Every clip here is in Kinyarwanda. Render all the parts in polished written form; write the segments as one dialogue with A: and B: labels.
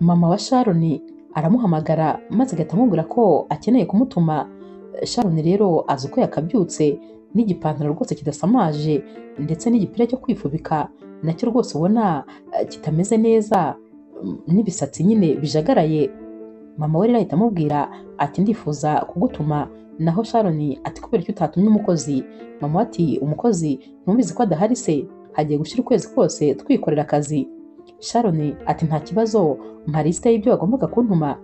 A: mama wa Sharon aramuhamagara maze agahita amubwira ko akeneye kumutuma. Sharon rero azi uko yakabyutse n'igipantaro rwose kidasamaje ndetse n'igipira cyo kwifubika nacyo rwose ubona kitameze neza, n'ibisatsi nyine bijagaraye. Mama we rero ahita amubwira ati ndifuza kugutuma, naho Sharon ati kubera icyo utatumye umukozi? Mama we ati umukozi ntumbizi ko adahari se, hagiye gushira ukwezi kose twikorera akazi. Sharon ati nta kibazo, mpa lisite y'ibyo wagombaga kuntuma.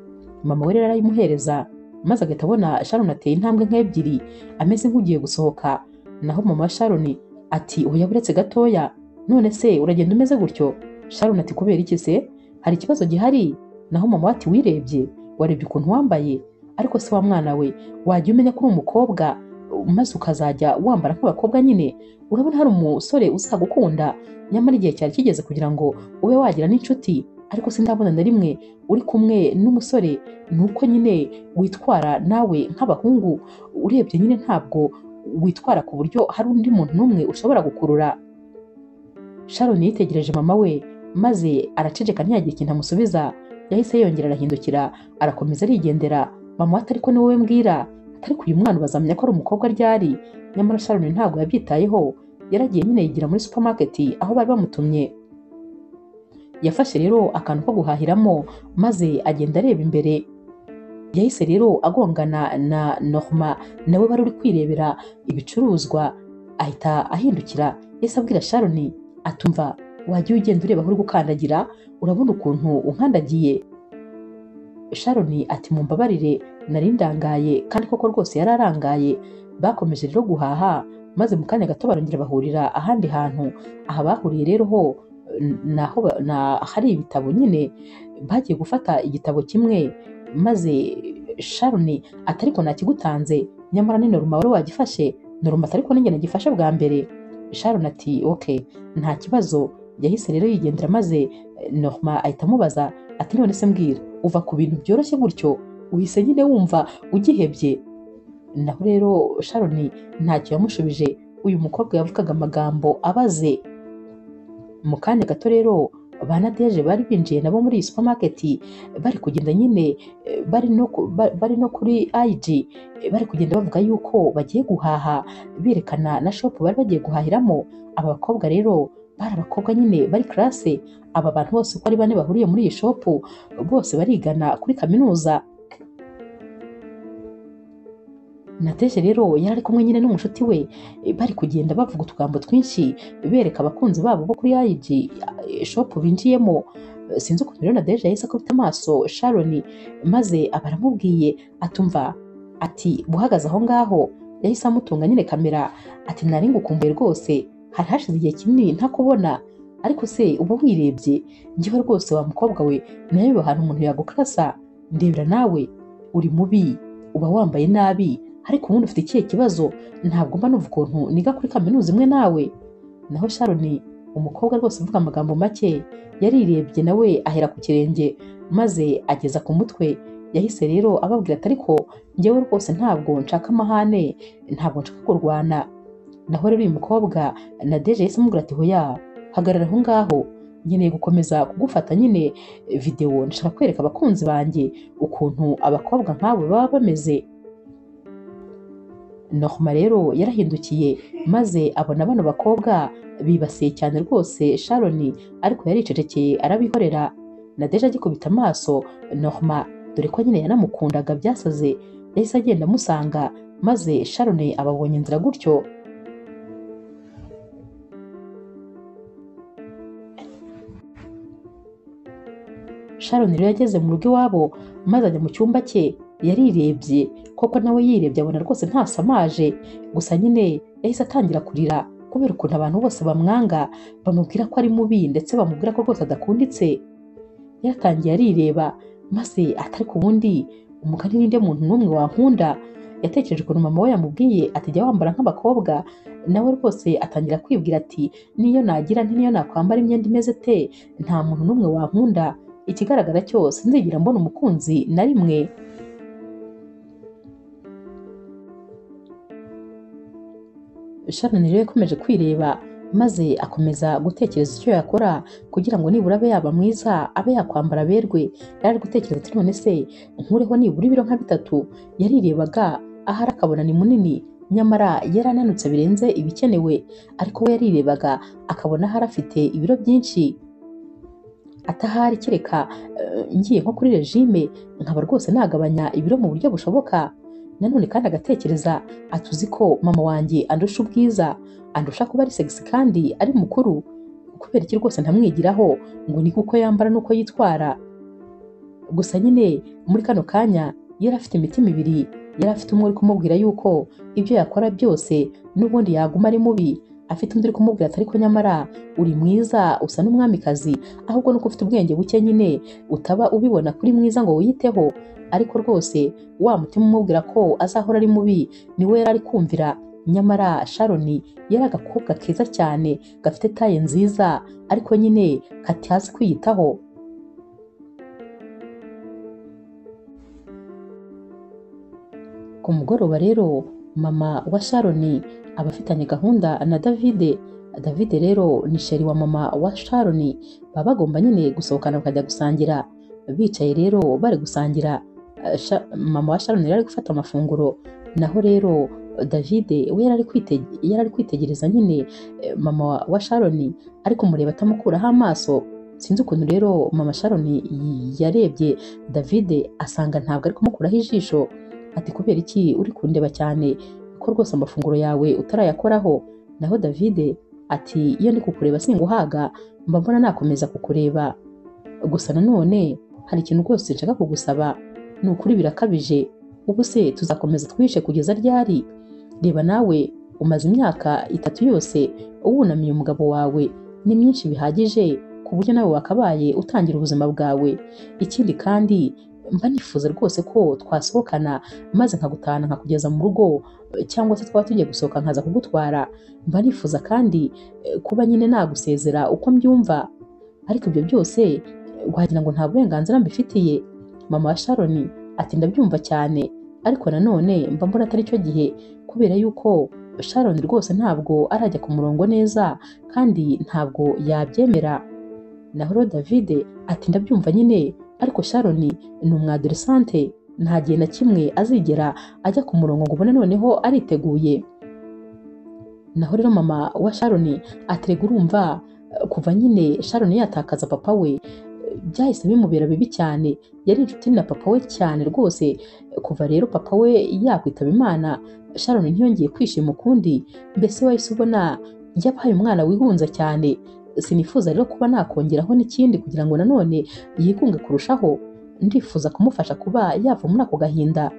A: Mama we rero arayimuhereza maze agahita abona Sharon ateye intambwe nk'ebyiri ameze nk'ugiye gusohoka. Naho mama wa Sharon ati oya buretse gatoya, none se uragenda umeze gutyo? Sharon ati kubera iki se, hari ikibazo gihari? Naho mama we ati wirebye, warebye ukuntu wambaye? Ariko se wa mwana we, wajya umenya ko uri umukobwa maze ukazajya wambara nk'abakobwa nyine? Urabona hari umusore uzagukunda, nyamara igihe cyari kigeze kugira ngo ube wagira n'inshuti, ariko sindabona na rimwe uri kumwe n'umusore. Nuko nyine witwara nawe nk'abahungu, urebye nyine ntabwo witwara ku buryo hari undi muntu n'umwe ushobora gukurura. Sharon yitegereje mama we maze araceceka ntiyagira ikintu amusubiza. Yahise yongera arahindukira arakomeza arigendera. Mama we atari ko ni wowe mbwira, atari ko uyu mwana bazamenya ko ari umukobwa ryari? Nyamara Sharon ntabwo yabyitayeho, yaragiye nyine yigira muri supermarket aho bari bamutumye. Yafashe rero akantu ko guhahiramo maze agenda areba imbere. Yahise rero agongana na Norma nawe wari uri kwirebera ibicuruzwa, ahita ahindukira. Yahise abwira Sharon atumva wajya ugenda ureba aho uri gukandagira, urabona ukuntu unkandagiye? Sharon ati mumbabarire nari ndangaye, kandi koko rwose yari arangaye. Bakomeje rero guhaha maze mu kanya gato barongera bahurira ahandi hantu. Aha bahuriye rero ho naho hari ibitabo nyine, bagiye gufata igitabo kimwe maze Sharon ati ariko nakigutanze, nyamara ni Norma wari wagifashe. Norma ati ariko ninjye nagifashe bwa mbere. Sharon ati okay nta kibazo. Yahise rero yigendera maze Norma ahita amubaza ati none se mbwira, uva ku bintu byoroshye gutyo uhise nyine wumva ugihebye? Naho rero Sharon ntacyo yamushubije. Uyu mukobwa yavugaga amagambo abaze. Mu kanya gato rero ba Nadege bari binjiye nabo muri iyi supermarket, bari kugenda nyine bari no kuri IG, bari kugenda bavuga yuko bagiye guhaha, berekana na shop bari bagiye guhahiramo. Aba bakobwa rero bari abakobwa nyine bari classe. Aba bantu bose uko ari bane bahuriye muri iyi shop bose barigana kuri kaminuza. Nadege rero yari ari kumwe nyine n'umushuti we, bari kugenda bavuga utugambo twinshi bereka abakunzi babo bo kuri IG shop binjiyemo. Sinzi ukuntu rero Nadege yahise akubita amaso Sharon maze abaramubwiye atumva ati buhagaze aho ngaho. Yahise amutunga nyine kamera ati nari ngukumbuye rwose, hari hashize igihe kinini ntakubona, ariko se uba wirebye? Njyewe rwose wa mukobwa we nayo ahantu umuntu yagukarasa, ndebera nawe uri mubi, uba wambaye nabi, ariko ubundi ufite ikihe kibazo? Ntabwo mba numva ukuntu niga kuri kaminuza imwe nawe. Naho Sharon umukobwa rwose uvuga amagambo make yarirebye nawe ahera ku kirenge maze ageza ku mutwe. Yahise rero ababwira ati ariko njyewe rwose ntabwo nshaka amahane, ntabwo nshaka kurwana. Naho rero uyu mukobwa Nadege yahise amubwira ati hoya hagarara aho ngaho, nkeneye gukomeza kugufata nyine video, nshaka kwereka abakunzi banjye ukuntu abakobwa nkawe baba bameze. Norma rero yarahindukiye maze abona bano bakobwa bibasiye cyane rwose Sharon, ariko yaricecekeye arabihorera. Nadege agikubita amaso Norma, dore ko nyine yanamukundaga byasaze, yahise agenda amusanga maze Sharon ababonye inzira gutyo. Sharon rero yageze mu rugo iwabo maze ajya mu cyumba cye. Yarirebye koko nawe yirebye abona rwose ntasamaje, gusa nyine yahise atangira kurira kubera ukuntu abantu bose bamwanga, bamubwira ko ari mubi ndetse bamubwira ko rwose adakunditse. Yaratangiye arireba maze atari ku wundi umugani ninde muntu n'umwe wankunda. Yatekereje ukuntu mama we yamubwiye ati jya wambara nk'abakobwa, nawe rwose atangira kwibwira ati niyo nagira niyo nakwambara imyenda imeze te, nta muntu n'umwe wankunda. Ikigaragara cyose nzigira mbona umukunzi na rimwe. Sharon rero yakomeje kwireba maze akomeza gutekereza icyo yakora kugira ngo nibura abe yaba mwiza, abe yakwambara aberwe. Yari ari gutekereza ati none se nkureho nibura ibiro nka bitatu. Yarirebaga ahari akabona ni munini, nyamara yarananutse birenze ibikenewe, ariko we yarirebaga akabona ahari afite ibiro byinshi, atahari kereka ngiye nko kuri regime nkaba rwose nagabanya ibiro mu buryo bushoboka. Nanone kandi agatekereza ati uzi ko mama wanjye andusha ubwiza, andusha kuba ari sexy kandi ari mukuru, kubera iki rwose ntamwigiraho ngo ni kuko yambara nuko yitwara. Gusa nyine muri kano kanya yari afite imitima ibiri, yari afite umwe uri kumubwira yuko ibyo yakora byose n'ubundi yaguma ari mubi, afite undi uri kumubwira ati ariko nyamara uri mwiza, usa n'umwamikazi, ahubwo nuko ufite ubwenge buke nyine utaba ubibona kuri mwiza ngo wiyiteho. Ariko rwose wa mutima umubwira ko azahora ari mubi niwe yari ari kumvira. Nyamara Sharon yari agakobwa keza cyane gafite taye nziza, ariko nyine katazi kwiyitaho. Ku mugoroba rero mama wa Sharon aba afitanye gahunda na David. David rero ni sheri wa mama wa Sharon, baba bagomba nyine gusohokana bakajya gusangira. Bicaye rero bari gusangira, mama wa Sharon yari ari gufata amafunguro, naho rero David we yari ari kwitegereza nyine mama wa Sharon, ariko mureba atamukuraho amaso. Sinzi ukuntu rero mama Sharon yarebye David asanga ntabwo ari kumukuraho ijisho. Ati kubera iki uri kundeba cyane ko rwose amafunguro yawe utarayakoraho? Naho David ati iyo ndi kukureba singuhaga, mba mbona nakomeza kukureba. Gusa nanone hari ikintu rwose nshaka kugusaba, ni ukuri birakabije. Ubu se tuzakomeza twishe kugeza ryari? Reba nawe umaze imyaka 3 yose wunamiye umugabo wawe, ni myinshi bihagije ku buryo nawe wakabaye utangira ubuzima bwawe. Ikindi kandi mba nifuza rwose ko twasohokana maze nkagutahana nkakugeza mu rugo, cyangwa se twaba tugiye gusohoka nkaza kugutwara. Mba nifuza kandi kuba nyine nagusezera uko mbyumva, ariko ibyo byose wagira ngo nta burenganzira mbifitiye. Mama wa Sharon ati ndabyumva cyane, ariko nanone mba mbona atari cyo gihe, kubera yuko Sharon rwose ntabwo arajya ku murongo neza kandi ntabwo yabyemera. Naho David ati ndabyumva nyine, ariko Sharon ni umwadolescente, nta gihe na kimwe azigera ajya ku murongo ngo ubone noneho ariteguye. Naho rero mama wa Sharon aterega urumva kuva nyine Sharon yatakaza papa we byahise bimubera bibi cyane. Yari inshuti na papa we cyane rwose. Kuva rero papa we yakwitaba Imana, Sharon ntiyongeye kwishima ukundi. Mbese wahise ubona yabaye umwana wihunza cyane. Sinifuza rero kuba nakongeraho n'ikindi kugira ngo nanone yigunge kurushaho. Ndifuza kumufasha kuba yava muri ako gahinda.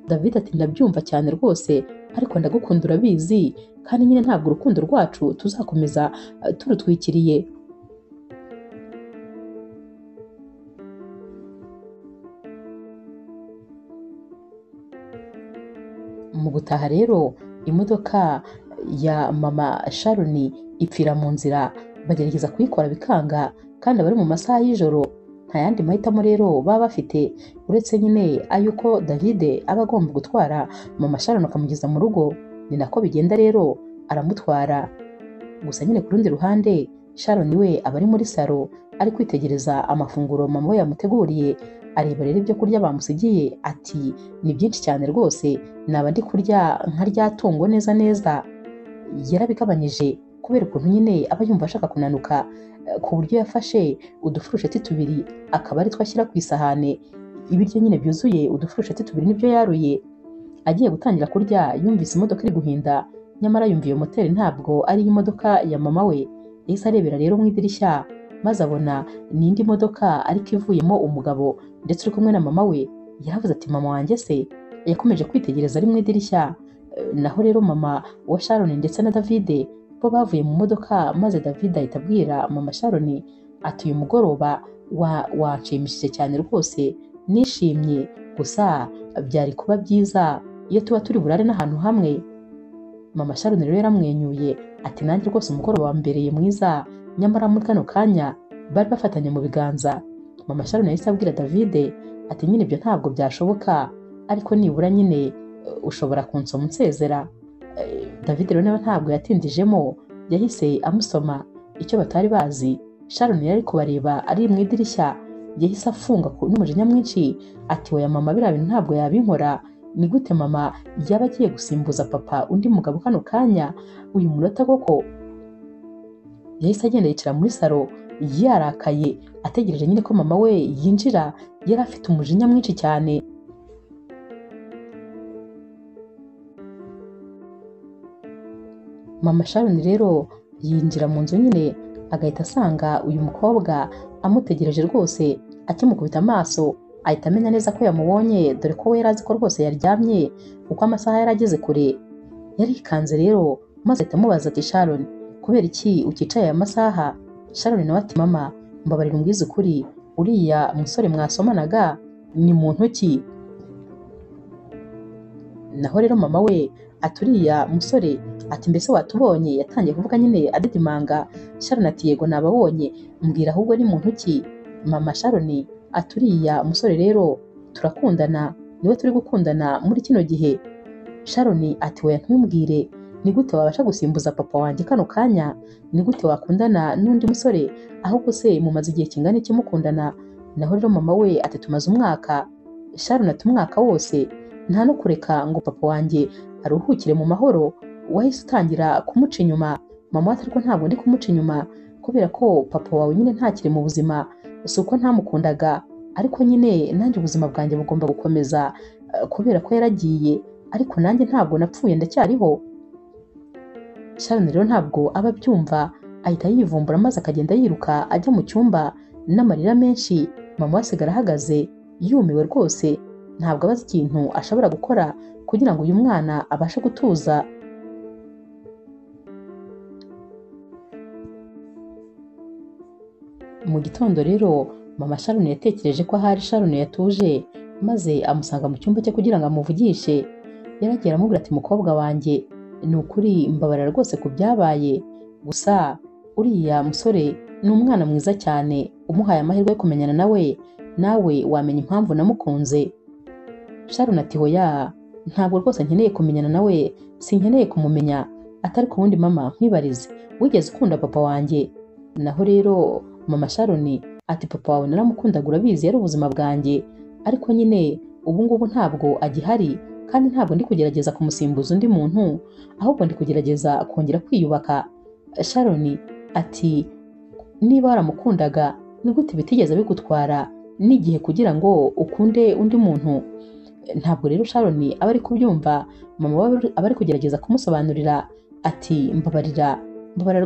A: David ati ndabyumva cyane rwose, ariko ndagukunda urabizi, kandi nyine ntabwo urukundo rwacu tuzakomeza turutwikiriye. Mu gutaha rero imodoka ya mama Sharon ipfira mu nzira, bagerageza kuyikora bikanga, kandi abari mu masaha y'ijoro. Nta yandi mahitamo rero baba bafite uretse nyine ayuko David aba agomba gutwara mama Sharon akamugeza mu rugo. Ni nako bigenda rero, aramutwara. Gusa nyine ku rundi ruhande Sharon we aba ari muri salo ari kwitegereza amafunguro mama we yamuteguriye. Areba rero ibyo kurya bamusigiye, ati ni byinshi cyane rwose, naba ndi kurya nka rya tungo neza neza. Yarabigabanyije kubera ukuntu nyine aba yumva ashaka kunanuka, ku buryo yafashe udufurusheti 2 akaba ari twashyira ku isahane. Ibiryo nyine byuzuye udufurusheti 2 nibyo yaruye. Agiye gutangira kurya yumvise imodoka iri guhinda, nyamara yumva iyo moteri ntabwo ari imodoka ya mama we. Yahise arebera rero mu idirishya, maze abona n'indi modoka ariko ivuyemo umugabo ndetse uri kumwe na mama we. Yaravuze ati mama wanjye se? Yakomeje kwitegereza ari mu idirishya. Naho rero mama wa Sharon ndetse na David bo bavuye mu modoka, maze David ahita abwira mama Sharon ati uyu mugoroba wanshimishije cyane rwose, nishimye, gusa byari kuba byiza iyo tuba turi burare n'ahantu hamwe. Mama Sharon rero yaramwenyuye ati nanjye rwose umugoroba wambereye mwiza, nyamara muri kano kanya bari bafatanye mu biganza. Mama Sharon yahise abwira David ati nyine ibyo ntabwo byashoboka, ariko nibura nyine ushobora kunsoma unsezera. David rero nawe ntabwo yatindijemo, yahise amusoma. Icyo batari bazi, Sharon yari kubareba ari mu idirishya, yahise afunga n'umujinya mwinshi ati oya mama, biriya bintu ntabwo yabinkora. Ni gute mama yaba agiye gusimbuza papa undi mugabo kano kanya, uyu munota koko? Yahise agenda yicara muri salo yarakaye, ategereje nyine ko mama we yinjira. Yari afite umujinya mwinshi cyane. Mama Sharon rero yinjira mu nzu nyine, agahita asanga uyu mukobwa amutegereje rwose. Akimukubita amaso ahita amenya neza ko yamubonye, dore ko we yari azi ko rwose yaryamye kuko amasaha yari ageze kure. Yarikanze rero maze ahita amubaza ati Sharon, kubera iki ukicaye aya masaha? Sharon nawe ati mama, mbabarira umbwize ukuri, uriya musore mwasomanaga ni muntu ki? Naho rero mama we ati uriya musore, ati mbese watubonye? Yatangiye kuvuga nyine adidimanga. Sharon ati yego nababonye, mbwira ahubwo ni muntu ki? Mama Sharon ati uriya musore rero turakundana, niwe turi gukundana muri kino gihe. Sharon ati oya ntumbwire, ni gute wabasha gusimbuza papa wanjye kano kanya? Ni gute wakundana n'undi musore? Ahubwo se mumaze igihe kingana iki mukundana? Naho rero mama we ati tumaze umwaka. Sharon ati umwaka wose? Nta no kureka ngo papa wanjye aruhukire mu mahoro? Wahise utangira kumuca inyuma? Mama ati ariko ntabwo ndi kumuca inyuma, kubera ko papa wawe nyine ntakiri mu buzima, si uko ntamukundaga, ariko nyine nanjye ubuzima bwanjye bugomba gukomeza kubera ko yaragiye, ariko nanjye ntabwo napfuye, ndacyariho. Sharon rero ntabwo aba abyumva, ahita yivumbura maze akagenda yiruka ajya mu cyumba n'amarira menshi. Mama we asigara ahagaze yumiwe rwose, ntabwo abazi ikintu ashobora gukora kugira ngo uyu mwana abashe gutuza. Mu gitondo rero mama Sharon yatekereje ko ahari Sharon yatuje, maze amusanga mu cyumba cye kugira ngo amuvugishe. Yaragiye aramubwira ati mukobwa wanjye, ni ukuri mbabarira rwose ku byabaye, gusa uriya musore ni umwana mwiza cyane, umuhaye amahirwe yo kumenyana nawe wamenya impamvu namukunze. Sharon ati hoya, ntabwo rwose nkeneye kumenyana nawe, sinkeneye kumumenya. Atari ku wundi mama nkwibarize, wigeze ukunda papa wanjye? Naho rero mama Sharon ati papa wawe naramukundaga, urabizi yari ubuzima bwanjye, ariko nyine ubu ngubu ntabwo agihari, kandi ntabwo ndi kugerageza kumusimbuza undi muntu, ahubwo ndi kugerageza kongera kwiyubaka. Sharon ati niba waramukundaga, ni gute bitigeze bigutwara n'igihe kugira ngo ukunde undi muntu? Ntabwo rero Sharon aba ari kubyumva. Mama aba ari kugerageza kumusobanurira ati mbabarira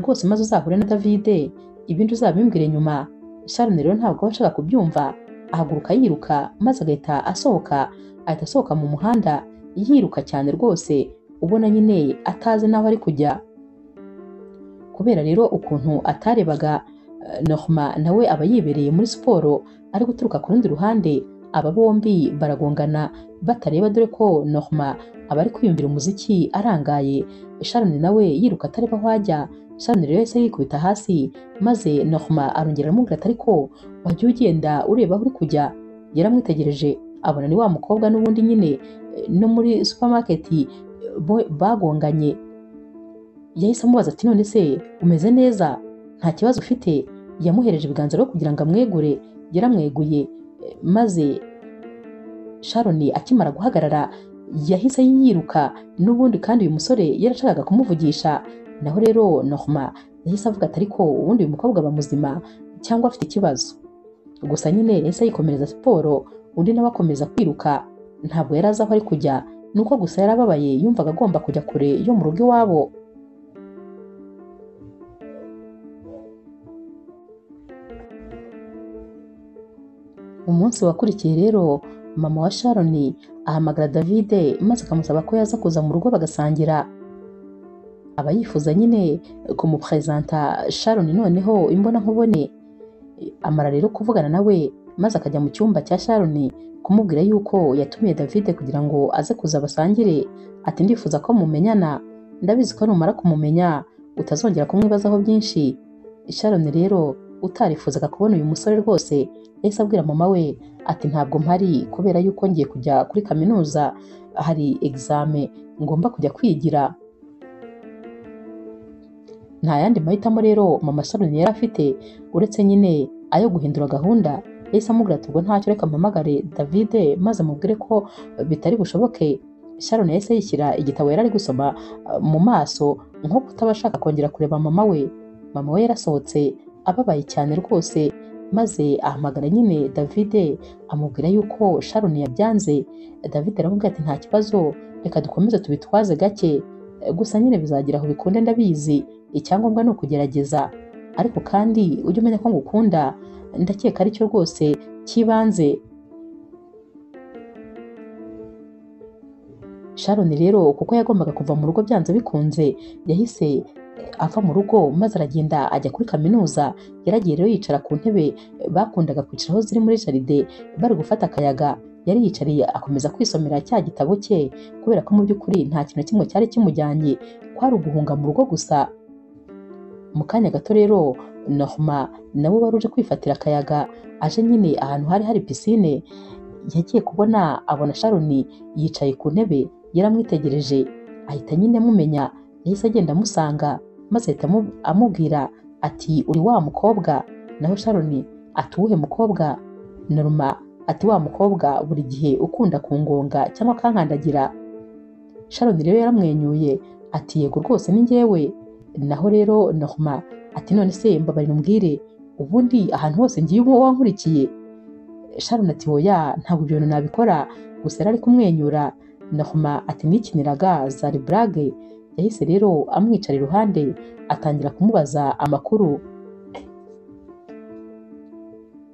A: rwose, maze uzahure na David, ibindi uzabimbwire nyuma. Sharon rero ntabwo aba ashaka kubyumva, ahaguruka yiruka maze agahita ahita asohoka mu muhanda yiruka cyane rwose, ubona nyine atazi n'aho ari kujya. Kubera rero ukuntu atarebaga Norma, nawe aba yibereye muri siporo ari guturuka ku rundi ruhande, aba bombi baragongana batareba, dore ko Norma aba ari kwiyumvira umuziki arangaye, Sharon nawe yiruka atareba aho ajya. Sharon rero yahise yikubita hasi, maze Norma arongera aramubwira ati ariko wajya ugenda ureba aho uri kujya? Yaramwitegereje abona ni wa mukobwa n'ubundi nyine no muri supermarket bagonganye. Yahise amubaza ati none se umeze neza, nta kibazo ufite? Yamuhereje ibiganza rero kugira ngo amwegure. Yaramweguye, maze Sharon akimara guhagarara yahise yiruka n'ubundi, kandi uyu musore yarashakaga kumuvugisha. Naho rero Norma yahise avuga ati ariko ubundi uyu mukobwa aba muzima cyangwa afite ikibazo? Gusa nyine yahise yikomereza siporo, undi nawe akomeza kwiruka. Ntabwo yari azi aho ari kujya, nuko gusa yarababaye, yumvaga agomba kujya kure yo mu rugo iwabo. Umunsi wakurikiye rero mama wa Sharon ahamagara David maze akamusaba ko yaza kuza mu rugo bagasangira. Aba yifuza nyine kumupresenta Sharon noneho imbona nkubone. Amara rero kuvugana nawe maze akajya mu cyumba cya Sharon kumubwira yuko yatumiye David kugira ngo aze kuza basangire. Ati ndifuza ko mumenyana, ndabizi ko numara kumumenya utazongera kumwibazaho byinshi. Sharon rero utarifuzaga kubona uyu musore rwose yahise abwira mama we ati ntabwo mpari kubera yuko ngiye kujya kuri kaminuza, hari examen ngomba kujya kwigira. Nta yandi mahitamo rero mama Sharon yari afite uretse nyine ayo guhindura gahunda. Yahise amubwira ati ubwo ntacyo reka mpamagare David maze amubwire ko bitari bushoboke. Sharon yahise yishyira igitabo yari ari gusoma mu maso nko kutaba ashaka kongera kureba mama we. Mama we yarasohotse ababaye cyane rwose, maze ahamagara nyine David amubwira yuko Sharon yabyanze. David aramubwira ati nta kibazo, reka dukomeze tubitwaze gake, gusa nyine bizagira aho bikunde ndabizi, icyangombwa ni ukugerageza, ariko kandi ujye umenya ko ngukunda, ndakeka aricyo rwose cy'ibanze. Sharon rero kuko yagombaga kuva mu rugo byanze bikunze, yahise ava mu rugo maze aragenda ajya kuri kaminuza. Yaragiye rero yicara ku ntebe bakundaga kwicaraho ziri muri jaride bari gufata akayaga. Yari yicariye akomeza kwisomera cya gitabo cye, kubera ko mu by'ukuri nta kintu kimwe cyari kimujyanye, kwari uguhunga mu rugo gusa. Mu kanya gato rero Norma nawe wari uje kwifatira akayaga, aje nyine ahantu hari hari pisine, yagiye kubona abona Sharon yicaye ku ntebe, yaramwitegereje ahita nyine amumenya. Yahise agenda amusanga maze ahita amubwira ati uri wa mukobwa? Naho Sharon ati uwuhe mukobwa? Norma ati wa mukobwa buri gihe ukunda kungonga cyangwa kankandagira. Sharon rero yaramwenyuye ati yego rwose ni njyewe. Naho rero Norma ati none se mbabarira umbwire, ubundi ahantu hose ngiye uba wankurikiye? Sharon ati oya, ntabwo ibyo bintu nabikora, gusa yari ari kumwenyura. Norma ati nikiniraga zari brage. Yahise rero amwicara iruhande atangira kumubaza amakuru.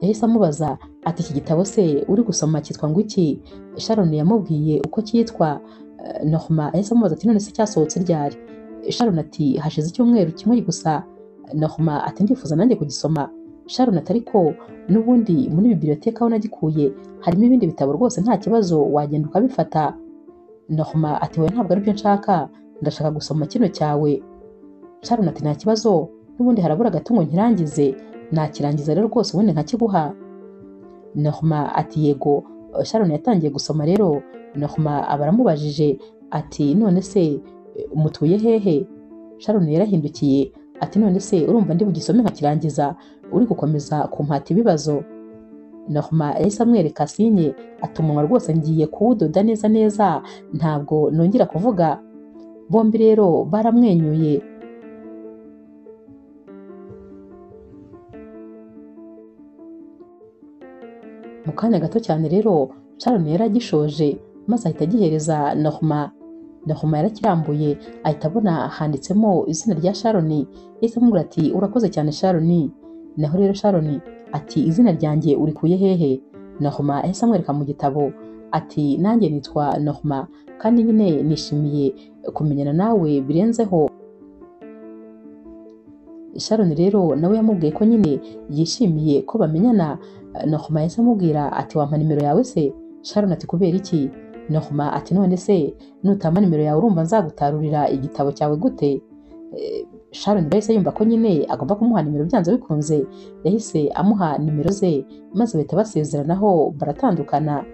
A: Yahise amubaza ati iki gitabo se uri gusoma cyitwa ngo iki? Sharon yamubwiye uko cyitwa. Norma yahise amubaza ati none se cyasohotse ryari? Sharon ati hashize icyumweru kimwe gusa. Norma ati ndifuza nanjye kugisoma. Sharon ati ariko n'ubundi muri biblioteka aho nagikuye harimo ibindi bitabo rwose, nta kibazo wagenda ukabifata. Norma ati wowe ntabwo aribyo nshaka, ndashaka gusoma kino cyawe. Sharon ati nta kibazo, n'ubundi harabura gato ngo nkirangize, nakirangiza rero rwose ubundi nkakiguha. Norma ati yego. Sharon yatangiye gusoma rero. Norma abaramubajije ati none se mutuye hehe? Sharon yarahindukiye ati none se urumva ndi bugisome nkakirangiza, uri gukomeza kumpata ibibazo? Norma yahise amwereka sinye ati umunwa rwose ngiye kuwudoda neza neza, ntabwo nongera kuvuga. Bombi rero baramwenyuye. Mu kanya gato cyane rero Sharon yaragishoje maze ahita agihereza Norma. Norma yarakirambuye ahita abona handitsemo izina rya Sharon. Yahise amubwira ati urakoze cyane Sharon. Naho rero Sharon ati izina ryanjye urikuye hehe? Norma yahise amwereka mu gitabo ati nanjye nitwa Norma, kandi nyine nishimiye kumenyana nawe birenzeho. Sharon rero nawe yamubwiye ko nyine yishimiye ko bamenyana. Norma yahise amubwira ati wampa nimero yawe se? Sharon ati kubera iki? Norma ati none se nutampa nimero yawe urumva nzagutarurira igitabo cyawe gute? Sharon yahise yumva ko nyine agomba kumuha nimero byanze bikunze. Yahise amuha nimero ze maze bahita basezeranaho baratandukana.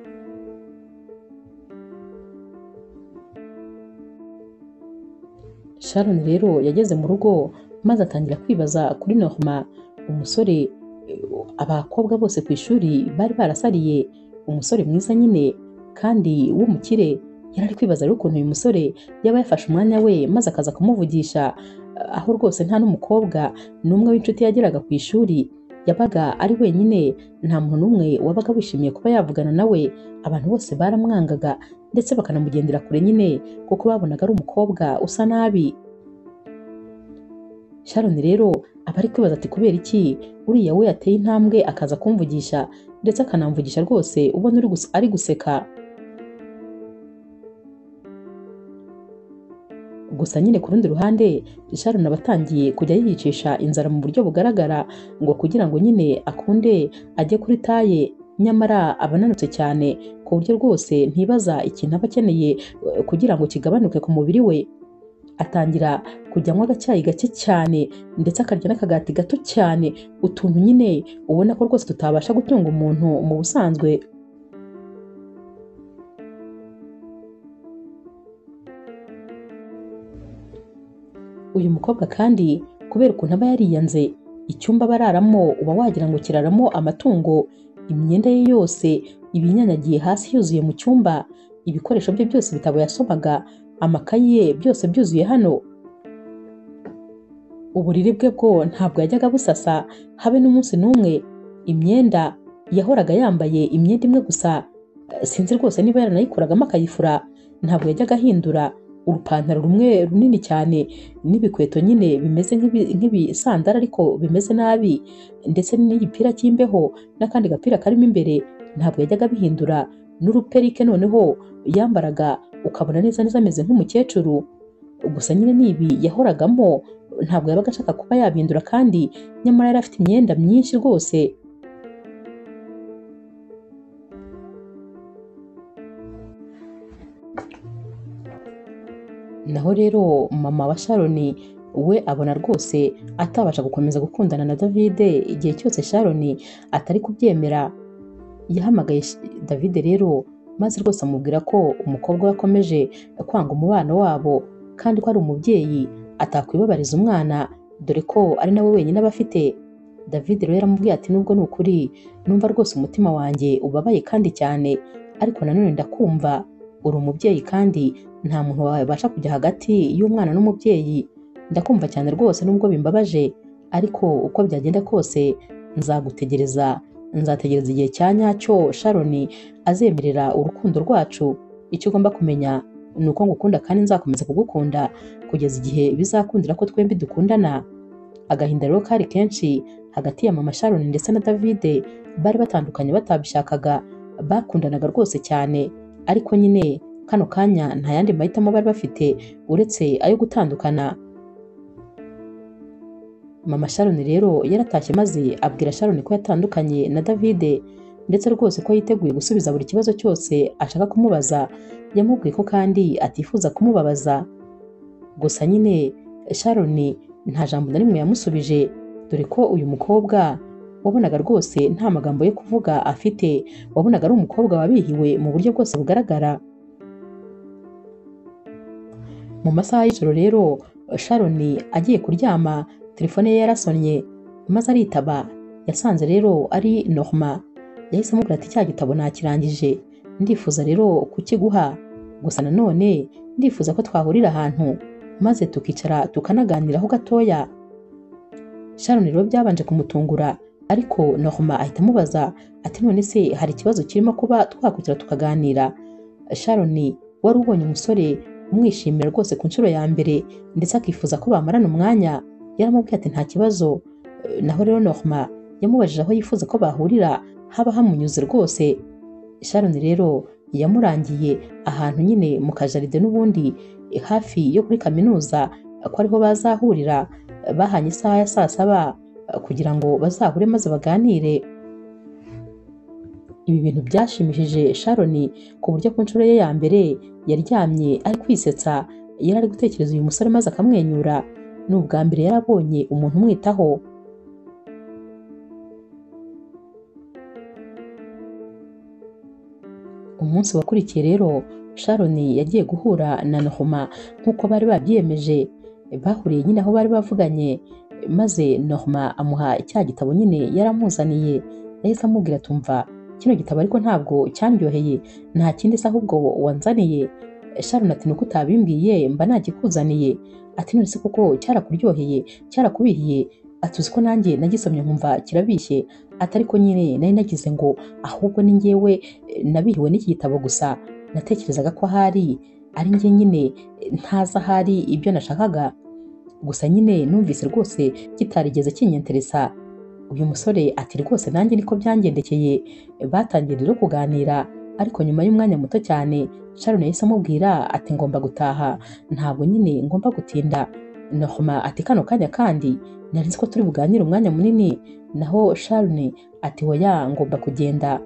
A: Sharon rero yageze mu rugo maze atangira kwibaza kuri Norma, umusore abakobwa bose ku ishuri bari barasariye, umusore mwiza nyine kandi w'umukire. Yari ari kwibaza rero ukuntu uyu musore yaba yafashe umwanya we maze akaza kumuvugisha, aho rwose nta n'umukobwa n'umwe w'inshuti yageraga ku ishuri, yabaga ari wenyine, nta muntu n'umwe wabaga wishimiye kuba yavugana nawe. Abantu bose baramwangaga ndetse bakanamugendera kure nyine kuko babonaga ari umukobwa usa nabi. Sharon rero aba ari kwibaza ati kubera iki uriya we yateye intambwe akaza kumvugisha ndetse akanamvugisha rwose ubona ari guseka. Gusa nyine ku rundi ruhande Sharon aba atangiye kujya yiyicisha inzara mu buryo bugaragara ngo kugira ngo nyine akunde ajye kuri taye, nyamara aba ananutse cyane ku buryo rwose ntibaza ikintu aba akeneye kugira ngo kigabanuke ku mubiri we. Atangira kujya anywa agacyayi gake cyane ndetse akarya n'akagati gato cyane, utuntu nyine ubona ko rwose tutabasha gutunga umuntu mu busanzwe. Uyu mukobwa kandi kubera ukuntu aba yariyanze. Icyumba bararamo uba wagira ngo kiraramo amatungo, imyenda ye yose iba inyanyagiye hasi yuzuye mu cyumba, ibikoresho bye byose, ibitabo yasomaga, amakayi ye byose byuzuye hano. Uburiri bwe bwo ntabwo yajyaga busasa habe n'umunsi n'umwe. Imyenda yahoraga yambaye imyenda imwe gusa, sinzi rwose niba yaranayikuragamo akayifura. Ntabwo yajyaga ahindura. Urupantaro rumwe runini cyane n'ibikweto nyine bimeze nk'ibisandara ariko bimeze nabi, ndetse n'igipira cy'imbeho n'akandi gapira karimo imbere, ntabwo yajyaga abihindura. N'uruperike noneho yambaraga ukabona neza neza ameze nk'umukecuru. Gusa nyine n'ibi yahoragamo, ntabwo yabaga ashaka kuba yabihindura, kandi nyamara yari afite imyenda myinshi rwose. Naho rero mama wa Sharon we abona rwose atabasha gukomeza gukundana na David igihe cyose Sharon atari kubyemera. Yahamagaye David rero maze rwose amubwira ko umukobwa we akomeje kwanga umubano wabo, kandi ko ari umubyeyi atakwibabariza umwana, dore ko ari nawe wenyine aba afite. David rero yaramubwiye ati nubwo ni ukuri numva rwose umutima wanjye ubabaye kandi cyane, ariko nanone ndakumva uri umubyeyi kandi nta muntu wabasha kujya hagati y'umwana n'umubyeyi. Ndakumva cyane rwose nubwo bimbabaje, ariko uko byagenda kose nzategereza igihe cya nyacyo Sharon azemerera urukundo rwacu. Icyo ugomba kumenya ni uko ngukunda kandi nzakomeza kugukunda kugeza igihe bizakundira ko twembi dukundana. Agahinda rero kari kenshi hagati ya mama Sharon ndetse na David. Bari batandukanye batabishakaga, bakundanaga rwose cyane, ariko nyine kano kanya nta yandi mahitamo bari bafite uretse ayo gutandukana. Mama Sharon rero yaratashye maze abwira Sharon ko yatandukanye na David, ndetse rwose ko yiteguye gusubiza buri kibazo cyose ashaka kumubaza. Yamubwiye ko kandi atifuza kumubabaza. Gusa nyine Sharon nta jambo na rimwe yamusubije, dore ko uyu mukobwa wabonaga rwose nta magambo yo kuvuga afite, wabonaga ari umukobwa wabihiwe mu buryo bwose bugaragara. Mu masaha y'ijoro rero Sharon agiye kuryama, telefone ye yarasonnye maze aritaba. Yasanze rero ari Norma. Yahise amubwira ati cya gitabo nakirangije, ndifuza rero kukiguha, gusa nanone ndifuza ko twahurira ahantu maze tukicara tukanaganiraho gatoya. Sharon rero byabanje kumutungura, ariko Norma ahita amubaza ati none se hari ikibazo kirimo kuba twakwicara tukaganira? Sharon wari ubonye umusore umwishimira rwose ku nshuro ya mbere, ndetse akifuza ko bamarana umwanya, yaramubwiye ati nta kibazo. Naho rero Norma yamubajije aho yifuza ko bahurira haba hamunyuze rwose. Sharon rero yamurangiye ahantu nyine mu kajaride n'ubundi hafi yo kuri kaminuza ko ariho bazahurira. Bahanye isaha ya saa saba kugira ngo bazahure maze baganire. Ibi bintu byashimishije Sharon ku buryo ku nshuro ye ya mbere yaryamye ari kwisetsa. Yari ari gutekereza uyu musore maze akamwenyura. Ni ubwa mbere yarabonye umuntu umwitaho. Umunsi wakurikiye rero Sharon yagiye guhura na Norma nk'uko bari babyiyemeje. Bahuriye nyine aho bari bavuganye, maze Norma amuha cya gitabo nyine yaramuzaniye. Yahise amubwira tumva kino gitabo ariko ntabwo cyandyoheye, nta kindi se ahubwo wanzaniye. Sharon ati nuko utabimbwiye mba nagikuzaniye. Ati none se kuko cyarakuryoheye cyarakubihiye? Ati uzi ko nanjye nagisomye nkumva kirabishye. Ati ariko nyine nari nagize ngo ahubwo ni njyewe nabihiwe n'iki gitabo gusa, natekerezaga ko ahari ari njye nyine ntazi ahari ibyo nashakaga. Gusa nyine numvise rwose kitarigeze kinyenteresa. Uyu musore ati rwose nanjye niko byangendekeye. Batangiye rero kuganira, ariko nyuma y'umwanya muto cyane Sharon yahise amubwira ati ngomba gutaha, ntabwo nyine ngomba gutinda. Norma ati kano kanya kandi nari nzi ko turi buganire umwanya munini. Naho Sharon ati hoya ngomba kugenda.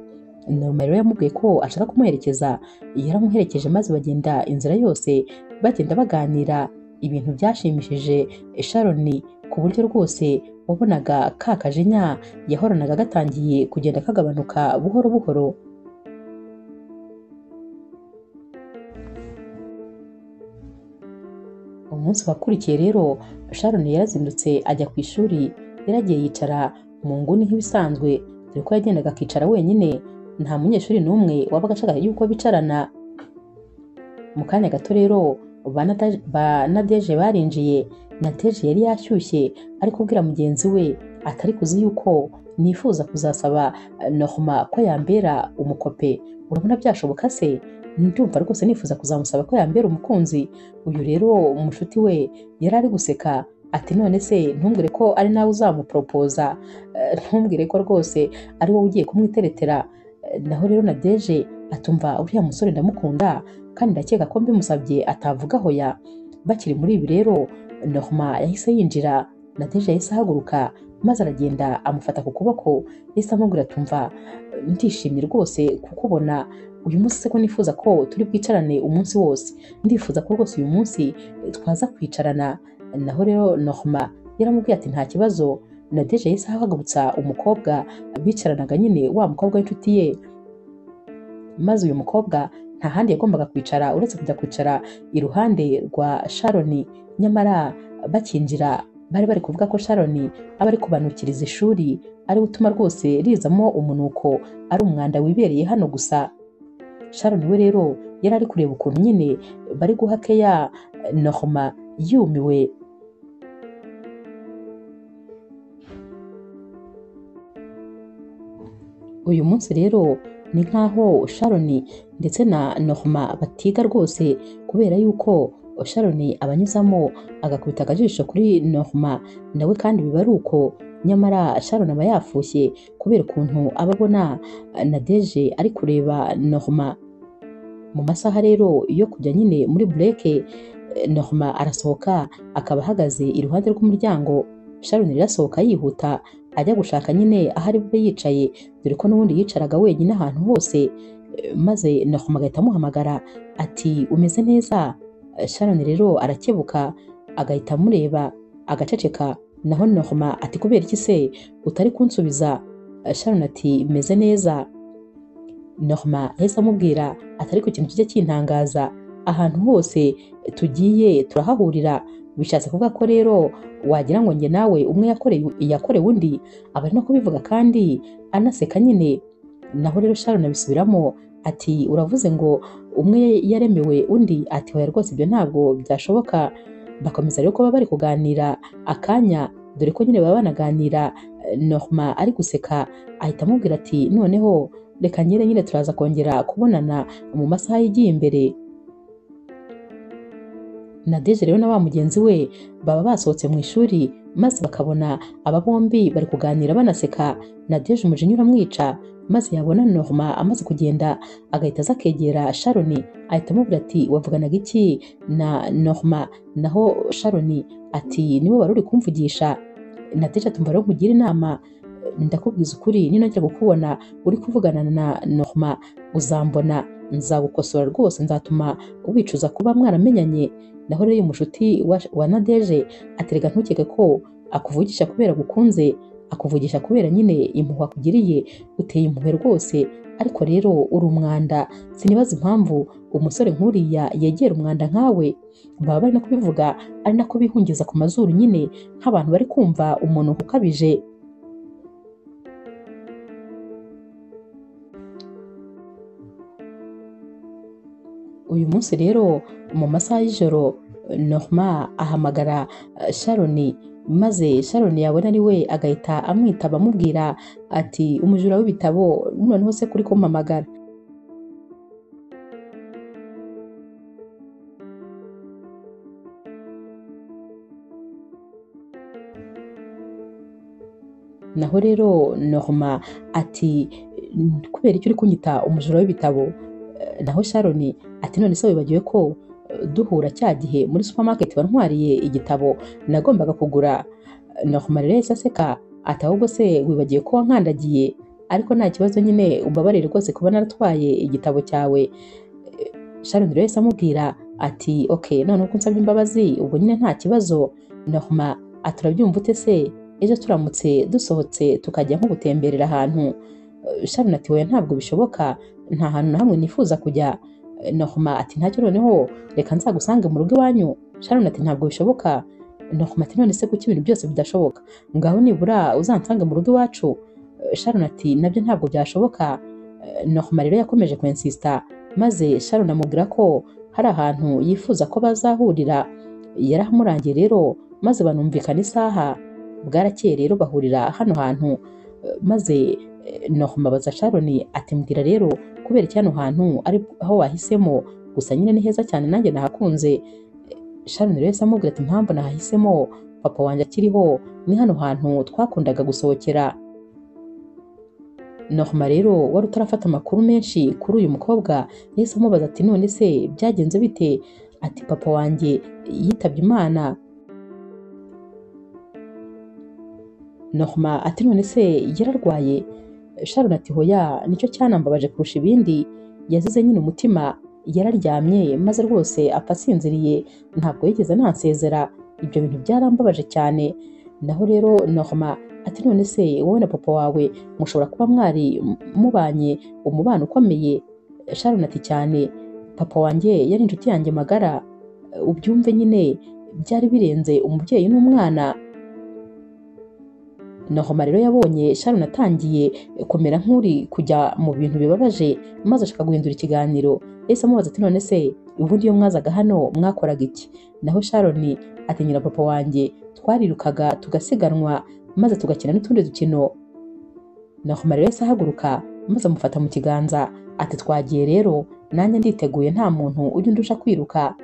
A: Norma rero yamubwiye ko ashaka kumuherekeza. Yaramuherekeje maze bagenda inzira yose bagenda baganira. Ibintu byashimishije Sharon ku buryo rwose wabonaga ka kajinya yahoranaga gatangiye kugenda kagabanuka buhoro buhoro. Umunsi wakurikiye rero Sharon yarazindutse ajya ku ishuri, yaragiye yicara mu nguni nk'ibisanzwe, dore ko yagendaga akicara wenyine, nta munyeshuri n'umwe wabaga ashaka yuko bicarana. Mu kanya gato rero ba Nadege barinjiye. Nadege yari yashyushye ari kubwira mugenzi we atari kuzi yuko nifuza kuzasaba Norma ko yambera umukope. Urabona byashoboka se? Ndumva rwose nifuza kuzamusaba ko yambera umukunzi. Uyu rero umushuti we yari ari guseka ati none se ntumbwire ko ari nawe uzamuporopoza, ntumbwire ko rwose ari wowe ugiye kumwiteretera. Naho rero Nadege atumva uriya musore ndamukunda kandi ndakeka ko mbimusabye atavuga hoya. Bakiri muri ibi rero Norma yahise yinjira, Nadege yahise ahaguruka maze aragenda amufata ku kuboko, yahise amubwira atumva ndishimye rwose kukubona uyu munsi, se ko nifuza ko turi bwicarane umunsi wose, ndifuza ko rwose uyu munsi twaza kwicarana. Naho rero Norma yaramubwiye ati nta kibazo. Nadege yahise ahagurutsa umukobwa bicaranaga, nyine wa mukobwa w'inshuti ye, maze uyu mukobwa nta handi yagombaga kwicara uretse kujya kwicara iruhande rwa Sharon. Nyamara bakinjira bari bari kuvuga ko Sharon aba ari kubanukiriza ishuri, ari gutuma rwose rizamo umunuko, ari umwanda wibereye hano gusa. Sharon we rero yari ari kureba ukuntu nyine bari guha keya Norma yumiwe. Uyu munsi rero ni nkaho Sharon ndetse na Norma batiga rwose, kubera yuko Sharon abanyuzamo agakubita akajisho kuri Norma, nawe kandi biba ari uko. Nyamara Sharon aba yafushye kubera ukuntu aba abona Nadege ari kureba Norma. Mu masaha rero yo kujya nyine muri bureke, Norma arasohoka akaba ahagaze iruhande rw'umuryango. Sharon irasohoka yihuta ajya gushaka nyine aho ari bube yicaye, dore ko n'ubundi yicaraga wenyine ahantu hose. Maze Norma agahita amuhamagara ati umeze neza? Sharon rero arakebuka agahita amureba agaceceka. Naho Norma ati kubera iki se utari kunsubiza? Sharon ati meze neza. Norma yahise amubwira ati ariko ikintu kijya kintangaza, ahantu hose tugiye turahahurira, bishatse kuvuga ko rero wagira ngo njye nawe umwe yakorewe undi. Aba ari no kubivuga kandi anaseka nyine. Naho rero Sharon abisubiramo ati uravuze ngo umwe yaremewe undi? Ati hoya rwose ibyo ntabwo byashoboka. Bakomeza rero kuba bari kuganira akanya, dore ko nyine baba banaganira. Norma ari guseka ahita amubwira ati noneho reka nyine turaza kongera kubonana mu masaha yigiye imbere. Nadege rero na wa mugenzi we baba basohotse mu ishuri, maze bakabona aba bombi bari kuganira banaseka. Nadege umujinya uramwica, maze yabona Norma amaze kugenda agahita aza akegera Sharon ahita amubwira ati wavuganaga iki na Norma? Naho Sharon ati niwe wari uri kumvugisha. Nadege atumva rero nkugira inama, ndakubwiza ukuri ninongera kukubona uri kuvugana na Norma uzambona, nzagukosora rwose, nzatuma wicuza kuba mwaramenyanye. Naho rero uyu mushuti wa Nadege aterega ntukeke ko akuvugisha kubera gukunze, akuvugisha kubera nyine impuhwe akugiriye, uteye impuhwe rwose, ariko rero uri umwanda. Sinibaza impamvu umusore nk'uriya yegera umwanda nkawe. Baba bari no kubivuga ari nako bihungiza ku mazuru nyine nk'abantu bari kumva umuntu ukabije. Uyu munsi rero mu masaha y'ijoro Norma ahamagara Sharon, maze Sharon yabona ari we agahita amwitaba amubwira ati umujura w'ibitabo noneho se kuri kumpamagara? Naho rero Norma ati kubera icyo uri kunyita umujura w'ibitabo? Naho Sharon ati none se wibagiwe ko duhura cya gihe muri supermarket wantwariye igitabo nagombaga kugura? Norma rero yahise aseka ati ahubwo se wibagiwe ko wankandagiye? Ariko nta kibazo nyine umbabarire rwose kuba naratwaye igitabo cyawe. Sharon rero yahise amubwira ati okay, none uko nsabye imbabazi ubwo nyine nta kibazo. Norma ati urabyumva ute se ejo turamutse dusohotse tukajya nko gutemberera ahantu? Sharon ati oya ntabwo bishoboka, nta hantu na hamwe nifuza kujya. Norma ati ntacyo, noneho reka nzagusange mu rugo iwanyu. Sharon ati ntabwo bishoboka. Norma ati none se kuki ibintu byose bidashoboka? Ngaho nibura uzansange mu rugo iwacu. Sharon ati nabyo ntabwo byashoboka. Norma rero yakomeje kwensista, maze Sharon amubwira ko hari ahantu yifuza ko bazahurira. Yaramurangiye rero maze banumvikana isaha. Bwarakeye rero bahurira hano hantu, maze Norma abaza Sharon ati mbwira rero kubera iki hano hantu ari aho wahisemo, gusa nyine ni heza cyane nanjye nahakunze. Sharon rero yahise amubwira ati impamvu nahahisemo papa wanjye akiriho ni hano hantu twakundaga gusohokera. Norma rero wari utarafata amakuru menshi kuri uyu mukobwa yahise amubaza ati none se byagenze bite? Ati papa wanjye yitabye Imana. Norma ati none se yararwaye? Sharon ati hoya, nicyo cyanambabaje kurusha ibindi, yazize nyine umutima, yararyamye maze rwose apfa asinziriye, ntabwo yigeze nansezera, ibyo bintu byarambabaje cyane. Naho rero Norma ati none se wowe na papa wawe mushobora kuba mwari mubanye umubano ukomeye? Sharon ati cyane, papa wanjye yari inshuti yanjye magara, ubyumve nyine byari birenze umubyeyi n'umwana. Norma rero yabonye Sharon atangiye kumera nk'uri kujya mu bintu bibabaje, maze ashaka guhindura ikiganiro. Yahise amubaza ati none se ubundi iyo mwazaga hano mwakoraga iki? Naho Sharon ati nyina papa wanjye twarirukaga tugasiganwa maze tugakina n'utundi dukino. Norma rero yahise ahaguruka maze amufata mu kiganza ati twagiye rero, nanjye nditeguye nta muntu ujya undusha kwiruka.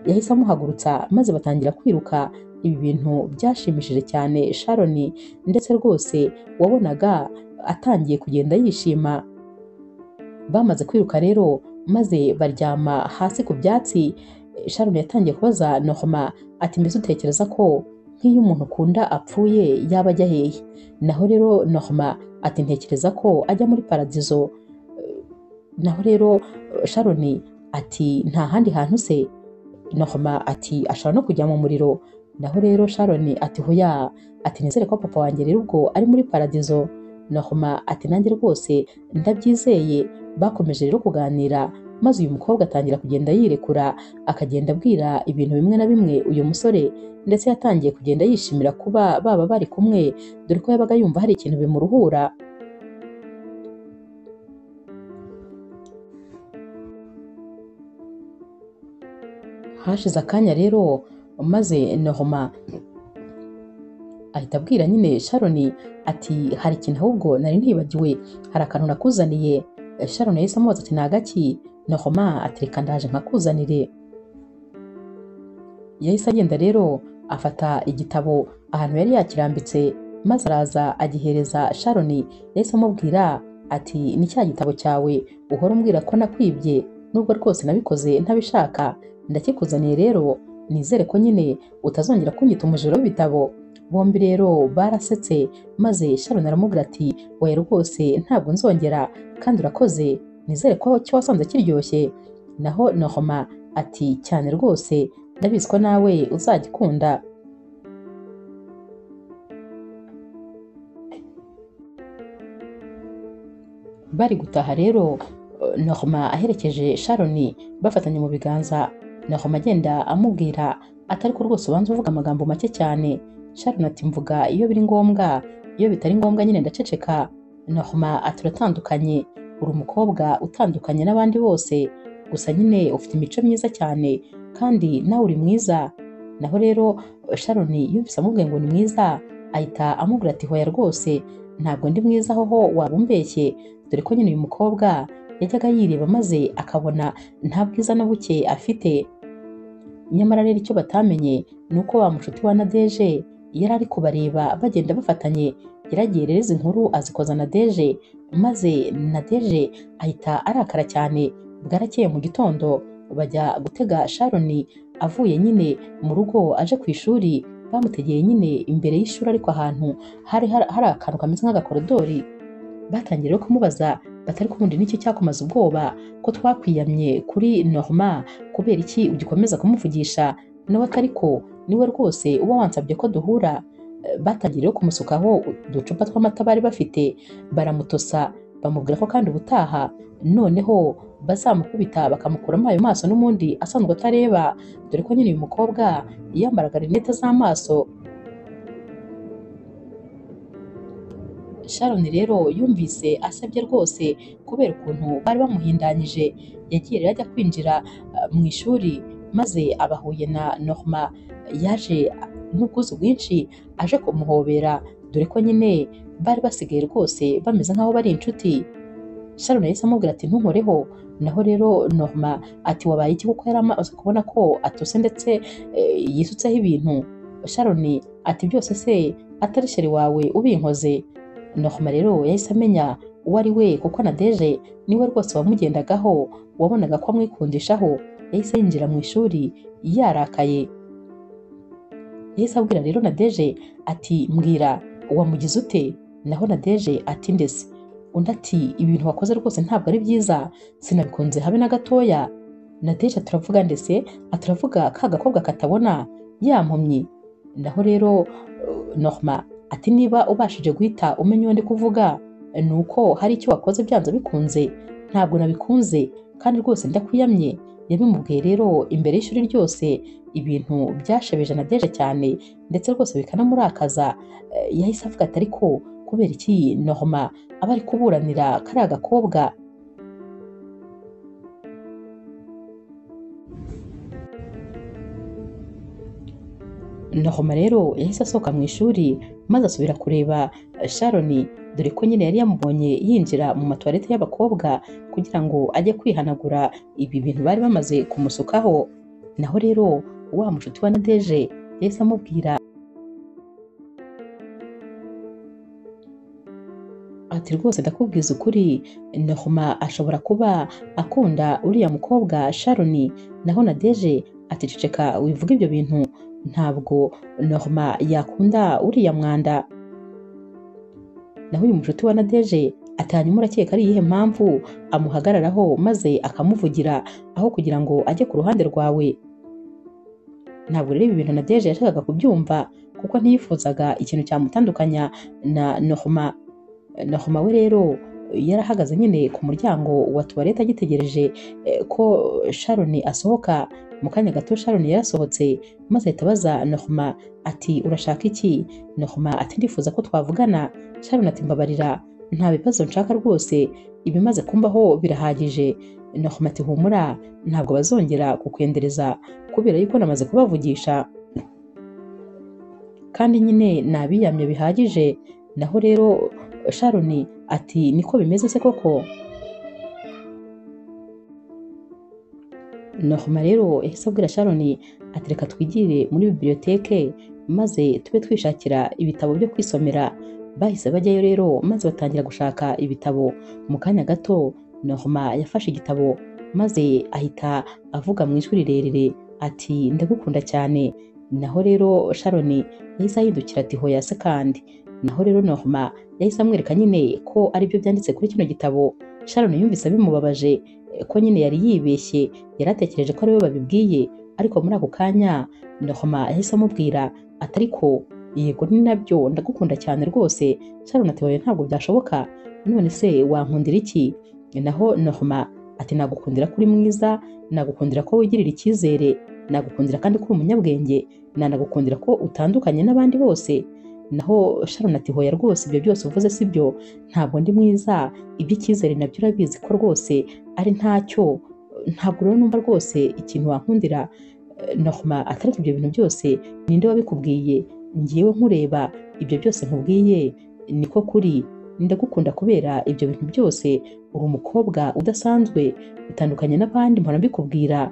A: Yahise amuhagurutsa maze batangira kwiruka. Ibi bintu byashimishije cyane Sharon, ndetse rwose wabonaga atangiye kugenda yishima. Bamaze kwiruka rero maze baryama hasi ku byatsi. Sharon yatangiye kubaza Norma ati mbese utekereza ko nk'iyo umuntu ukunda apfuye yaba ajya hehe? Naho rero Norma ati ntekereza ko ajya muri paradizo. Naho rero Sharon ati nta handi hantu se? Norma ati ashobora no kujya mu muriro. Naho rero Sharon ati hoya, ati nizere ko papa wanjye rero ubwo ari muri paradizo. Norma ati nanjye rwose ndabyizeye. Bakomeje rero kuganira, maze uyu mukobwa atangira kugenda yirekura, akagenda abwira ibintu bimwe na bimwe uyu musore, ndetse yatangiye kugenda yishimira kuba baba bari kumwe, dore ko yabaga yumva hari ikintu bimuruhura. Hashize akanya rero maze Norma ahita abwira nyine Sharon ati hari ikintu ahubwo nari ntibagiwe, hari akantu nakuzaniye. Sharon yahise amubaza ati nagaki? Norma ati reka ndaje nkakuzanire. Yahise agenda rero afata igitabo ahantu yari yakirambitse, maze araza agihereza Sharon. Yahise amubwira ati ni cya gitabo cyawe uhora umbwira ko nakwibye, nubwo rwose nabikoze ntabishaka, ndakikuzaniye rero, nizere ko nyine utazongera kunyita umujura w'ibitabo. Bombi rero barasetse, maze Sharon aramubwira ati oya rwose ntabwo nzongera, kandi urakoze, nizere ko cyo wasanze kiryoshye. Naho Norma ati cyane rwose, ndabizi ko nawe uzagikunda. Bari gutaha rero Norma aherekeje Sharon bafatanye mu biganza. Norma agenda amubwira ati ariko rwose ubanza uvuga amagambo make cyane. Sharon ati mvuga iyo biri ngombwa, iyo bitari ngombwa nyine ndaceceka. Norma ati uratandukanye, uri umukobwa utandukanye n'abandi bose, gusa nyine ufite imico myiza cyane kandi nawe uri mwiza. Naho rero Sharon yumvise amubwiye ngo ni mwiza, ahita amubwira ati hoya rwose ntabwo ndi mwiza, hoho waba umbeshye, dore ko nyine uyu mukobwa yajyaga yireba maze akabona nta bwiza na buke afite. Nyamara rero icyo batamenye ni uko wa mushuti wa Nadege yari ari kubareba bagenda bafatanye. Yaragiye rero izi nkuru azikoza Nadege, maze Nadege ahita arakara cyane. Bwarakeye mu gitondo bajya gutega Sharon avuye nyine mu rugo aje ku ishuri. Bamutegeye nyine imbere y'ishuri, ariko ahantu hari akantu kameze nk'agakorodori. Batangiye rero kumubaza batari kubundi n'iki cyakumaze ubwoba ko twakwiyamye kuri Norma, kubera iki ugikomeza kumuvugisha? Nawe atari ko niwe rwose uba wansabye ko duhura. Batangiye rero kumusukaho uducupa tw'amata bari bafite, baramutosa, bamubwira ko kandi ubutaha noneho bazamukubita bakamukuramo ayo maso n'ubundi asanzwe atareba, dore ko nyine uyu mukobwa yambaraga rinete z'amaso. Sharon rero yumvise asebye rwose kubera ukuntu bari bamuhindanyije, yagiye rero ajya kwinjira mu ishuri maze abahuye na Norma yaje n'ubwuzu bwinshi aje kumuhobera, dore ko nyine bari basigaye rwose bameze nk'aho bari inshuti. Sharon yahise amubwira ati ntunkoreho, naho rero Norma ati wabaye iki, kuko yari amaze kubona ko atose ndetse yisutseho ibintu. Sharon ati byose se atari sheri wawe ubinkoze? Norma rero yahise amenya uwo ari we, kuko Nadege niwe rwose wamugendagaho, wabonaga ko amwikundishaho. Yahise yinjira mu ishuri yarakaye, yahise abwira rero Nadege ati mbwira wamugize ute? Naho Nadege ati ndese, undi ati ibintu wakoze rwose ntabwo ari byiza, sinabikunze habe na gatoya. Nadege turavuga ndetse aturavuga ka gakobwa katabona yampumyi. Naho rero Norma ati niba ubashije guhita umenya uwo ndi kuvuga, ni uko hari icyo wakoze byanze bikunze. Ntabwo nabikunze kandi rwose ndakwiyamye. Yabimubwiye rero imbere y'ishuri ryose, ibintu byashebeje Nadege cyane ndetse rwose bikanamurakaza. Yahise avuga ati ariko kubera iki Norma aba ari kuburanira kariya gakobwa? Norma rero yahise asohoka mu ishuri maze asubira kureba Sharon, dore ko nyine yari yamubonye yinjira mu matuwarete y'abakobwa kugira ngo ajye kwihanagura ibi bintu bari bamaze kumusukaho. Naho rero wa mushuti wa Nadege yahise amubwira ati rwose ndakubwiza ukuri, Norma ashobora kuba akunda uriya mukobwa Sharon. Naho Nadege ati ceceka wivuga ibyo bintu, ntabwo Norma yakunda uriya mwanda. Naho uyu mushuti wa Nadege ati hanyuma urakeka ari iyihe mpamvu amuhagararaho maze akamuvugira aho kugira ngo ajye ku ruhande rwawe? Ntabwo rero ibi bintu Nadege yashakaga kubyumva, kuko ntiyifuzaga ikintu cyamutandukanya na Norma. Norma we rero yarahagaze nyine ku muryango wa tuwarete agitegereje ko Sharon asohoka. Mu kanya gato Sharon yarasohotse maze ahita abaza Norma ati urashaka iki? Norma ati ndifuza ko twavugana. Sharon ati mbabarira, nta bibazo nshaka rwose, ibimaze kumbaho birahagije. Norma ati humura, ntabwo bazongera kukwendereza kubera yuko namaze kubavugisha kandi nyine nabiyamye bihagije. Naho rero Sharon ati niko bimeze se koko? Norma rero yahise abwira Sharon ati reka twigire muri biblioteke maze tube twishakira ibitabo byo kwisomera. Bahise bajyayo rero maze batangira gushaka ibitabo. Mu kanya gato Norma yafashe igitabo maze ahita avuga mu ijwi rirerire ati ndagukunda cyane. Naho rero Sharon yahise ahindukira ati hoya se kandi. Naho rero Norma yahise amwereka nyine ko aribyo byanditse kuri kino gitabo. Sharon yumvise bimubabaje ko nyine yari yibeshye, yaratekereje ko ariwe babibwiye, ariko muri ako kanya Norma yahise amubwira ati ariko yego ni nabyo, ndagukunda cyane rwose. Sharon ati oya ntabwo byashoboka, none se wankundira iki? Naho Norma ati nagukundira ko uri mwiza, nagukundira ko wigirira icyizere, nagukundira kandi ko uri umunyabwenge, nanagukundira ko utandukanye n'abandi bose. Naho Sharon ati hoya rwose ibyo byose uvuze si byo, ntabwo ndi mwiza, iby'icyizere nabyo urabizi ko rwose ari ntacyo, ntabwo rero numva rwose ikintu wankundira. Norma atari ibyo bintu byose ninde wabikubwiye? Ngiyewe nkureba, ibyo byose nkubwiye niko kuri, ndagukunda kubera ibyo bintu byose, uri umukobwa udasanzwe, utandukanye n'abandi mpora mbikubwira.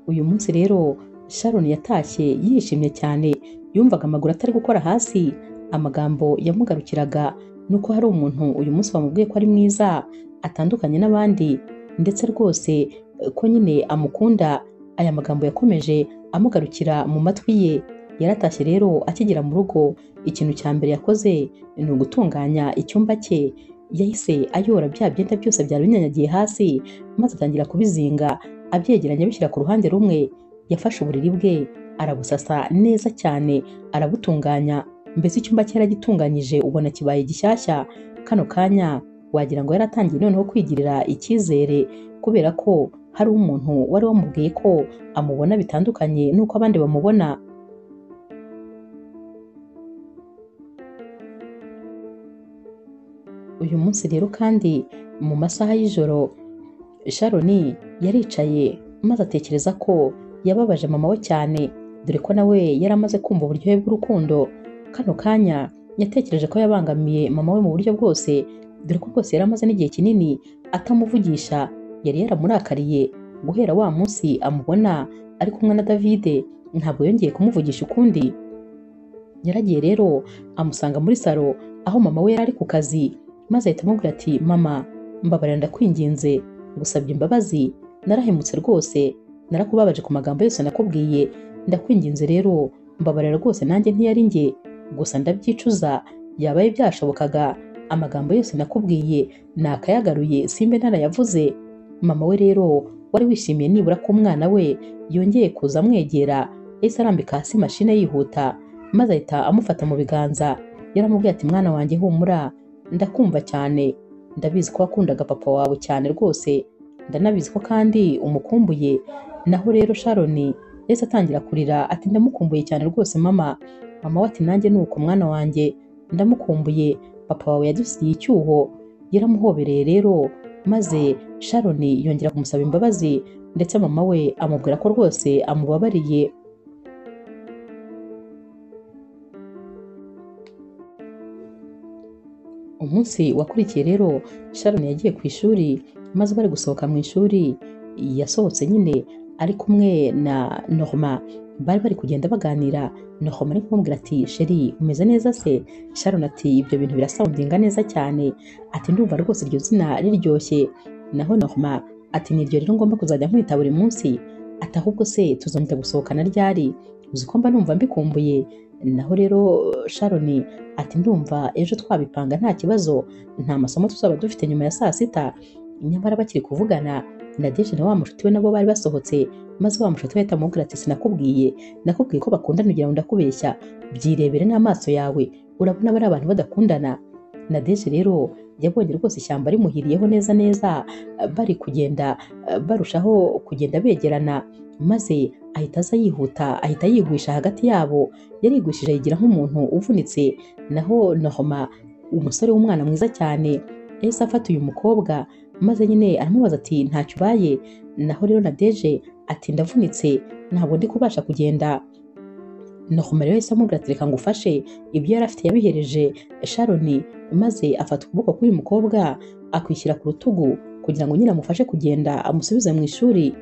A: Uyu munsi rero Sharon yatashye yishimye cyane, yumvaga amaguru atari gukora hasi. Amagambo yamugarukiraga nuko hari umuntu uyu munsi wamubwiye ko ari mwiza, atandukanye n'abandi, ndetse rwose ko nyine amukunda. Aya magambo yakomeje amugarukira mu matwi ye. Yaratashye rero akigera mu rugo, ikintu cya mbere yakoze ni ugutunganya icyumba cye. Yahise ayora bya byenda byose byari binyanyagiye hasi, maze atangira kubizinga abyegeranya abishyira ku ruhande rumwe. Yafashe uburiri bwe arabusasa neza cyane, arabutunganya, mbese icyumba cye yaragitunganyije ubona kibaye gishyashya. Kano kanya wagira ngo yaratangiye noneho kwigirira icyizere, kubera ko hari umuntu wari wamubwiye ko amubona bitandukanye n'uko abandi bamubona. Uyu munsi rero kandi mu masaha y'ijoro, Sharon yaricaye maze atekereza ko yababaje mama we cyane, dore ko nawe yari amaze kumva uburyohe bw'urukundo. Kano kanya yatekereje ko yabangamiye mama we mu buryo bwose, dore ko rwose yari amaze n'igihe kinini atamuvugisha. Yari yaramurakariye guhera wa munsi amubona ari kumwe na David, ntabwo yongeye kumuvugisha ukundi. Yaragiye rero amusanga muri salo aho mama we yari ari ku kazi, maze ahita amubwira ati mama, mbabarira ndakwinginze, ngusabye imbabazi, narahemutse rwose, narakubabaje ku magambo yose nakubwiye, ndakwinginze rero mbabarira rwose, nanjye ntiyari njye, gusa ndabyicuza, yabaye byashobokaga amagambo yose nakubwiye nakayagaruye simbe narayavuze. Mama we rero wari wishimiye nibura ko umwana we yongeye kuza amwegera, yahise arambika hasi mashine yihuta, maze ahita amufata mu biganza. Yaramubwiye ati mwana wanjye humura, ndakumva cyane, ndabizi ko wakundaga papa wawe cyane rwose, ndanabizi ko kandi umukumbuye. Naho rero Sharon yahise atangira kurira ati ndamukumbuye cyane rwose mama. Mama we ati nanjye nuko mwana wanjye, ndamukumbuye, papa wawe yadusigiye icyuho. Yaramuhobereye rero, maze Sharon yongera kumusaba imbabazi, ndetse mama we amubwira ko rwose amubabariye. Umunsi wakurikiye rero Sharon yagiye ku ishuri, maze bari gusohoka mu ishuri yasohotse nyine ari kumwe na Norma, bari bari kugenda baganira. Norma ari kumubwira ati sheri umeze neza se? Sharon ati ibyo bintu birasoundinga neza cyane, ati ndumva rwose iryo zina riryoshye. Naho Norma ati niryo rero ngomba kuzajya nkwita buri munsi, ati ahubwo se tuzongera gusohokana ryari? Uzi ko mba numva mbikumbuye. Naho rero Sharon ati ndumva ejo twabipanga nta kibazo, nta masomo tuzaba dufite nyuma ya saa sita. Nyamara bakiri kuvugana, Nadege na wa mushuti we nabo bari basohotse, maze wa mushuti we ahita amubwira ati sinakubwiye, nakubwiye ko bakundana ugira ngo ndakubeshya, byirebere n'amaso yawe, urabona bari abantu badakundana. Nadege rero yabonye rwose ishyamba rimuhiriyeho neza neza, bari kugenda barushaho kugenda begerana, maze ahita aza yihuta, ahita yigwisha hagati yabo. Yarigwishije yigira nk'umuntu uvunitse. Naho Norma, umusore w'umwana mwiza cyane, yahise afata uyu mukobwa, maze nyine aramubaza ati ntacyo ubaye? Naho rero Nadege ati ndavunitse, ntabwo ndi kubasha kugenda. Norma rero yahise amubwira ati reka ngufashe. Ibyo yari afite yabihereje Sharon, maze afata ukuboko k'uyu mukobwa akwishyira ku rutugu kugira ngo nyine amufashe kugenda amusubize mu ishuri.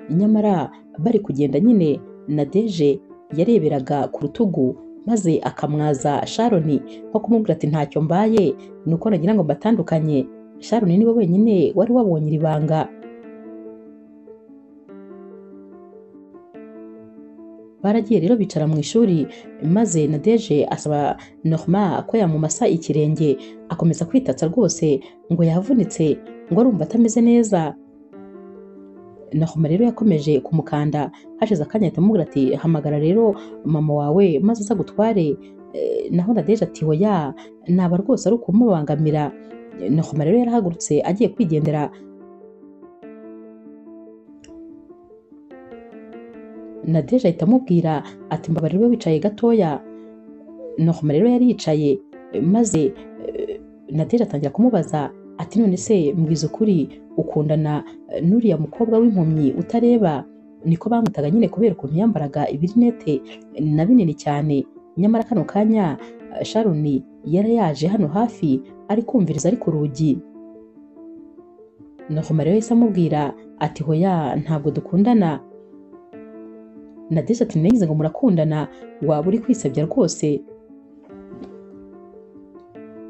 A: Nyamara bari kugenda nyine Nadege yareberaga ku rutugu, maze akamwaza Sharon nko kumubwira ati ntacyo mbaye, nuko nagira ngo mbatandukanye. Sharon niwe wenyine wari wabonye iri banga. Baragiye rero bicara mu ishuri, maze Nadege asaba Norma ko yamumasa ikirenge, akomeza kwitatsa rwose ngo yavunitse, ngo arumva atameze neza. Norma rero yakomeje kumukanda, hashize akanya ahita amubwira ati hamagara rero mama wawe maze aza gutware. Naho Nadege ati hoya, naba rwose ari ukumubangamira. Norma rero yarahagurutse agiye kwigendera. Nadege ahita amubwira ati mbabarira wicaye gatoya. Norma rero yari yicaye, maze Nadege atangira kumubaza ati none se mbwiza ukuri, ukundana n'uriya mukobwa w'impumyi utareba? Niko bamwitaga nyine kubera ukuntu yambaraga ibirinete na binini cyane. Nyamara kano kanya Sharon yari yaje hano hafi ari kumviriza ari ku rugi. Norma rero yahise amubwira ati hoya ntabwo dukundana. Nadege ati nagize ngo murakundana, waba uri kwisebya rwose,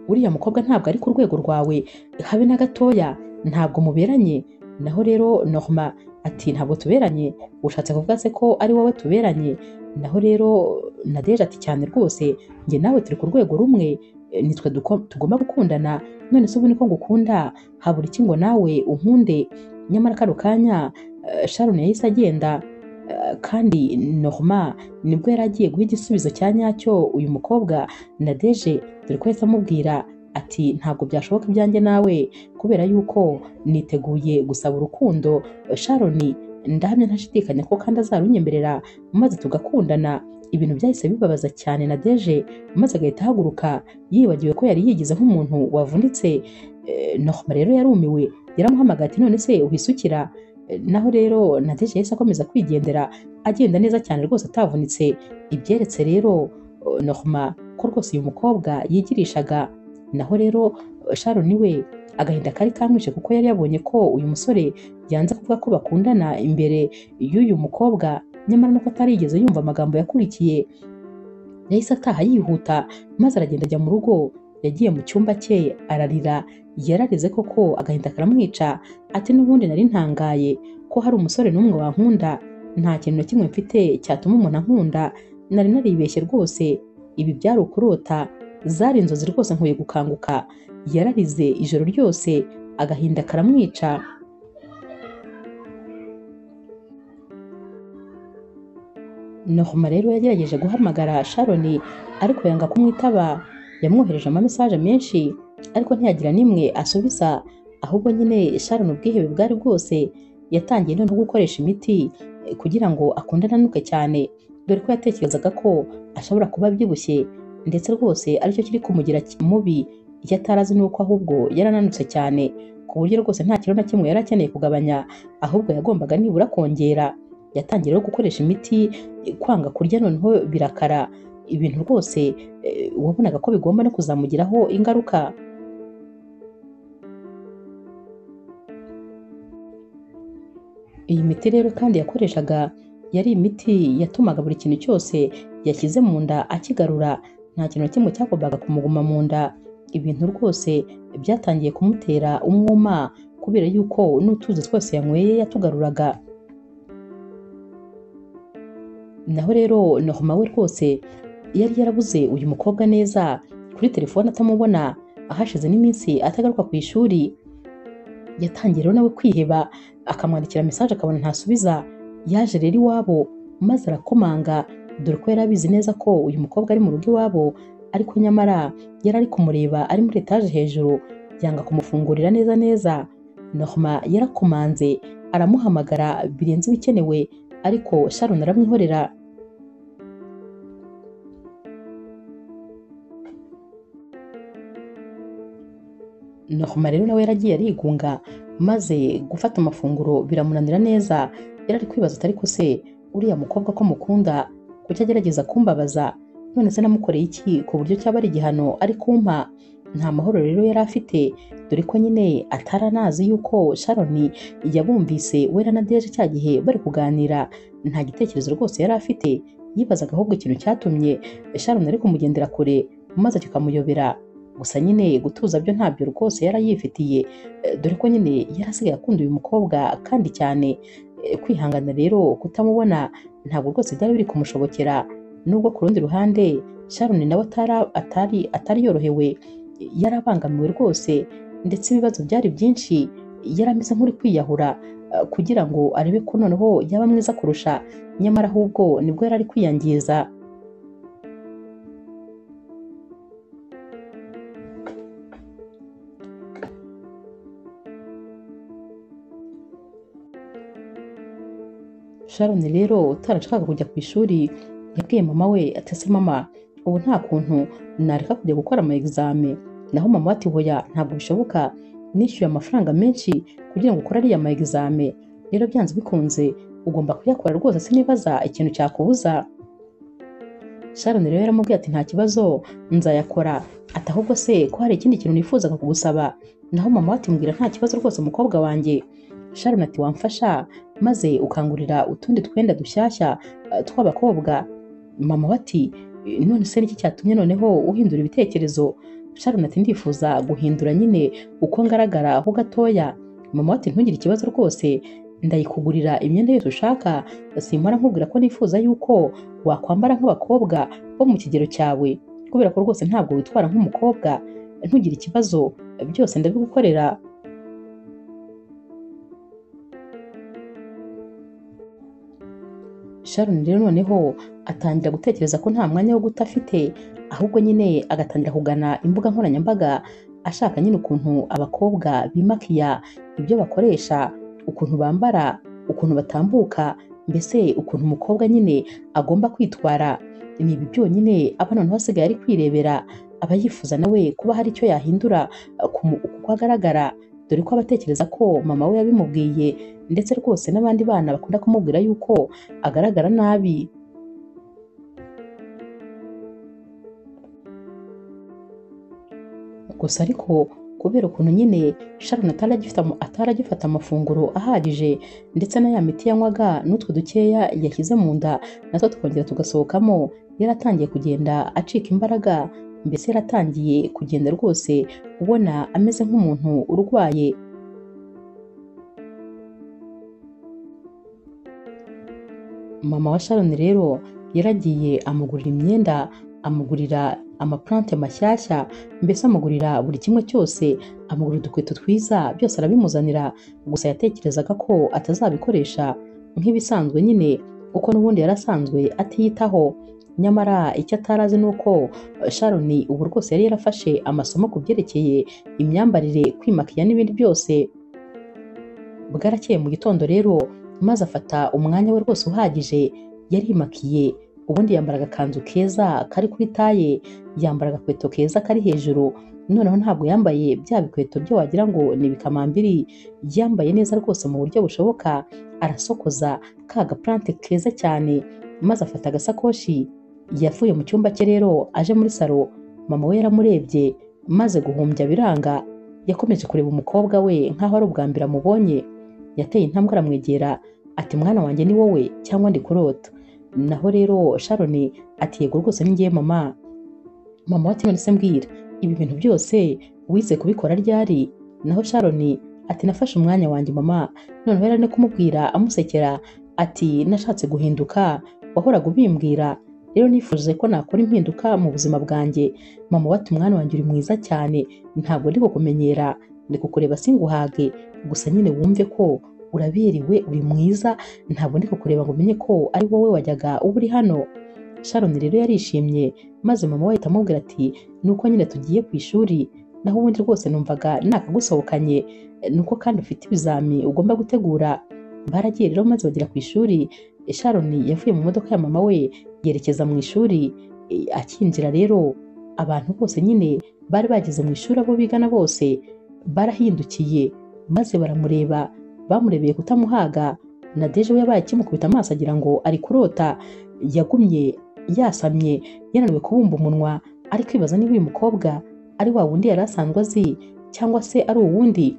A: uriya mukobwa ntabwo ari ku rwego rwawe habe na gatoya, ntabwo muberanye. Naho rero Norma ati ntabwo tuberanye, ushatse kuvuga se ko ari wowe tuberanye? Naho rero Nadege ati cyane rwose, njye nawe turi ku rwego rumwe, nitwe tugomba gukundana. None se ubu niko ngukunda, habura iki ngo nawe unkunde? Nyamara kano kanya Sharon yahise agenda. kandi Norma nibwo yari agiye guha igisubizo cya nyacyo uyu mukobwa Nadege, dore ko yahise amubwira ati ntabwo byashoboka ibyanjye nawe kubera yuko niteguye gusaba urukundo Sharon, ndahamya ntashidikanya ko kandi azarunyemerera maze tugakundana. Ibintu byahise bibabaza cyane Nadege maze agahita ahaguruka yibagiwe ko yari yigize nk'umuntu wavunitse. Norma rero yarumiwe, yaramuhamagaye ati none se uhisukira? Naho rero Nadege yahise akomeza kwigendera agenda neza cyane rwose atavunitse. Ibyeretse rero Norma ko rwose uyu mukobwa yigirishaga. Naho rero Sharon we agahinda kari kamwishe kuko yari yabonye ko uyu musore yanze kuvuga ko bakundana imbere y'uyu mukobwa, nyamara nuko atarigeze yumva amagambo yakurikiye. Yahise ataha yihuta maze aragenda ajya mu rugo, yagiye mu cyumba cye ararira, yararize koko agahinda karamwica ati n'ubundi nari ntangaye ko hari umusore n'umwe wankunda, nta kintu na kimwe mfite cyatuma umuntu ankunda, nari naribeshye rwose, ibi byari ukurota, zari inzozi rwose nkwiye gukanguka. Yararize ijoro ryose agahinda karamwica. Norma rero yagerageje guhamagara Sharon ariko yanga kumwitaba, yamwohereje amamesaje menshi ariko ntiyagira n'imwe asubiza, ahubwo nyine Sharon ubwihebe bwari bwose yatangiye noneho gukoresha imiti kugira ngo akunde ananuke cyane, dore ko yatekerezaga ko ashobora kuba abyibushye ndetse rwose aricyo kiri kumugira mubi. Icyo atarazi ni uko ahubwo yarananutse cyane ku buryo rwose nta kiro na kimwe yari akeneye kugabanya, ahubwo yagombaga nibura kongera. Yatangiye rero gukoresha imiti, kwanga kurya noneho birakara, ibintu rwose wabonaga ko bigomba no kuzamugiraho ingaruka. Iyi miti rero kandi yakoreshaga yari imiti yatumaga buri kintu cyose yashyize mu nda akigarura, nta kintu na kimwe cyagombaga kumuguma mu nda. Ibintu rwose byatangiye kumutera umwuma kubera yuko n'utuzi twose yanyweye yatugaruraga. Naho rero Norma we rwose yari yarabuze uyu mukobwa neza, kuri telefone atamubona, ahashize n'iminsi atagaruka ku ishuri. Yatangiye rero nawe kwiheba, akamwandikira mesaje akabona ntasubiza. Yaje rero iwabo maze arakomanga, dore ko yari abizi neza ko uyu mukobwa ari mu rugo iwabo, ariko nyamara yari ari kumureba ari muri etaje hejuru, yanga kumufungurira neza neza. Norma yarakomanze aramuhamagara birenze ibikenewe, ariko Sharon aramwihorera. Norma rero nawe yaragiye arigunga, maze gufata amafunguro biramunanira neza. Yari ari kwibaza ati ariko se uriya mukobwa ko mukunda kuki agerageza kumbabaza, none se namukoreye iki ku buryo cyaba ari igihano ari kumpa? Nta mahoro rero yari afite, dore ko nyine ataranazi yuko Sharon yabumvise we na Nadege cya gihe bari kuganira. Nta gitekerezo rwose yari afite, yibazaga ahubwo ikintu cyatumye Sharon ari kumugendera kure maze kikamuyobera. Gusa nyine gutuza byo ntabyo rwose yari yifitiye, dore ko nyine yarasigaye akunda uyu mukobwa kandi cyane. Kwihangana rero kutamubona ntabwo rwose byari biri kumushobokera, nubwo ku rundi ruhande Sharon nawe atari yorohewe, yari abangamiwe rwose, ndetse ibibazo byari byinshi. Yari ameze nk'uri kwiyahura kugira ngo arebe ko noneho yaba mwiza kurusha, nyamara ahubwo nibwo yari ari kwiyangiza. Sharon rero utarashakaga kujya ku ishuri yabwiye mama we ati ese mama, ubu nta kuntu nareka kujya gukora ama examen? Naho mama ati hoya ntabwo bishoboka, nishyuye amafaranga menshi kugira ngo ukore ariya ma examen, rero byanze bikunze ugomba kuyakora rwose, sinibaza ikintu cyakubuza. Sharon rero yaramubwiye ati nta kibazo nzayakora, ati ahubwo se ko hari ikindi kintu nifuzaga kugusaba? Naho mama ati mbwira nta kibazo rwose mukobwa wanjye. Sharon ati wamfasha maze ukangurira utundi twenda dushyashya tw'abakobwa? Mama ati none se niki cyatumye noneho uhindura ibitekerezo? Sharon ati ndifuza guhindura nyine uko ngaragara ho gatoya. Mama ati ntugire ikibazo rwose, ndayikugurira imyenda yose ushaka, simpora nkubwira ko nifuza yuko wakwambara nk'abakobwa bo mu kigero cyawe, kubera ko rwose ntabwo witwara nk'umukobwa. Ntugire ikibazo, byose ndabigukorera. Sharon rero noneho atangira gutekereza ko nta mwanya wo guta afite, ahubwo nyine agatangira kugana imbuga nkoranyambaga ashaka nyine ukuntu abakobwa bimakiya, ibyo bakoresha, ukuntu bambara, ukuntu batambuka, mbese ukuntu umukobwa nyine agomba kwitwara. Ni ibi byonyine aba noneho asigaye ari kwirebera, aba yifuza nawe kuba hari icyo yahindura uko agaragara, dore ko abatekereza ko mama we yabimubwiye, ndetse rwose n'abandi bana bakunda kumubwira yuko agaragara nabi. Gusa ariko kubera ukuntu nyine Sharon ataragifata amafunguro ahagije, ndetse na ya miti yanywaga n'utwo dukeya yashyize mu nda natwo tukongera tugasohokamo, yaratangiye kugenda acika imbaraga, mbese yaratangiye kugenda rwose ubona ameze nk'umuntu urwaye. Mama wa Sharon rero yaragiye amugurira imyenda, amugurira amaplante mashyashya, mbese amugurira buri kimwe cyose, amugurira udukweto twiza, byose arabimuzanira. Gusa yatekerezaga ko atazabikoresha nk'ibisanzwe nyine, kuko n'ubundi yarasanzwe atiyitaho. Nyamara icyo atarazi ni uko Sharon ubu rwose yari yarafashe amasomo ku byerekeye imyambarire, kwimakiya n'ibindi byose. Bwarakeye mu gitondo rero maze afata umwanya we rwose uhagije, yarimakiye, ubundi yambara agakanzu keza kari kuri taye, yambara agakweto keza kari hejuru, noneho ntabwo yambaye bya bikweto byo wagira ngo ni ibikamambiri, yambaye neza rwose mu buryo bushoboka, arasokoza ka gaplante keza cyane, maze afata agasakoshi. Yavuye mu cyumba cye rero aje muri salo, mama we yaramurebye maze guhumbya biranga, yakomeje kureba umukobwa we nk'aho ari ubwa mbere amubonye. Yateye intambwe aramwegera ati mwana wanjye ni wowe cyangwa ndi kurota? Naho rero Sharon ati yego rwose ni ngiye mama. Mama we ati none se mbwira, ibi bintu byose wize kubikora ryari? Naho Sharon ati nafashe umwanya wanjye mama. Noneho yari kumubwira amusekera ati nashatse guhinduka, wahoraga ubimbwira, rero nifuje ko nakora impinduka mu buzima bwanjye. Mama we ati mwana wanjye uri mwiza cyane, ntabwo ndi kukumenyera, ndi kukureba singuhage, gusa nyine wumve ko uraberewe, uri mwiza, ntabwo ndi kukureba ngo umenye ko ari wowe wajyaga uba uri hano. Sharon rero yarishimye, maze mama we ahita amubwira ati nuko nyine tugiye ku ishuri, naho ubundi rwose numvaga nakagusohokanye, nuko kandi ufite ibizami ugomba gutegura. Baragiye rero maze bagera ku ishuri. Sharon yavuye mu modoka ya mama we yerekeza mu ishuri. Akinjira rero abantu bose nyine bari bageze mu ishuri, abo bigana bose barahindukiye maze baramureba, bamurebeye kutamuhaga. Nadeje we yabaye akimukubita amaso agira ngo ari kurota, yagumye yasamye yananiwe kubumba umunwa, ari kwibaza niba uyu mukobwa ari wa wundi yari asanzwe azi cyangwa se ari uwundi.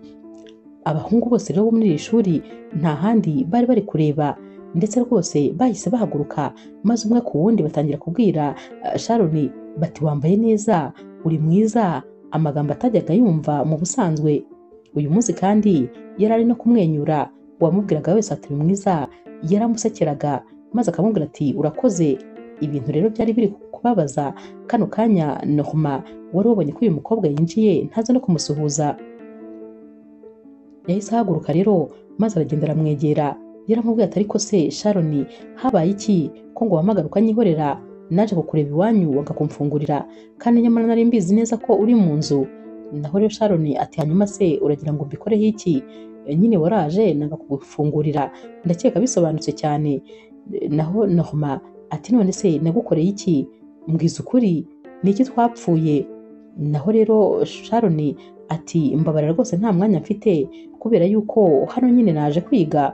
A: Abahungu bose rero bo muri iri shuri nta handi bari bari kureba, ndetse rwose bahise bahaguruka, maze umwe ku wundi batangira kubwira Sharon bati wambaye neza, uri mwiza, amagambo atajyaga yumva mu busanzwe. Uyu munsi kandi yari ari no kumwenyura, uwamubwiraga wese ati uri mwiza yaramusekeraga, maze akamubwira ati urakoze. Ibintu rero byari biri kubabaza kano kanya Norma wari wabonye ko uyu mukobwa yinjiye ntaze no kumusuhuza. Yahise ahaguruka rero maze aragenda aramwegera, yaramubwiye ati ariko se Sharon habaye iki ko ngo wahamagara ukanyihorera? Naje kukureba iwanyu wanga kumfungurira, kandi nyamara nari mbizi neza ko uri mu nzu. Naho rero Sharon ati hanyuma se uragira ngo mbikoreho iki? Nyine waraje nanga kugufungurira, ndakeka bisobanutse cyane. Naho Norma ati none se nagukoreye iki? Mbwiza ukuri, ni iki twapfuye? Naho rero Sharon ati mbabarira rwose nta mwanya mfite, kubera yuko hano nyine naje kwiga.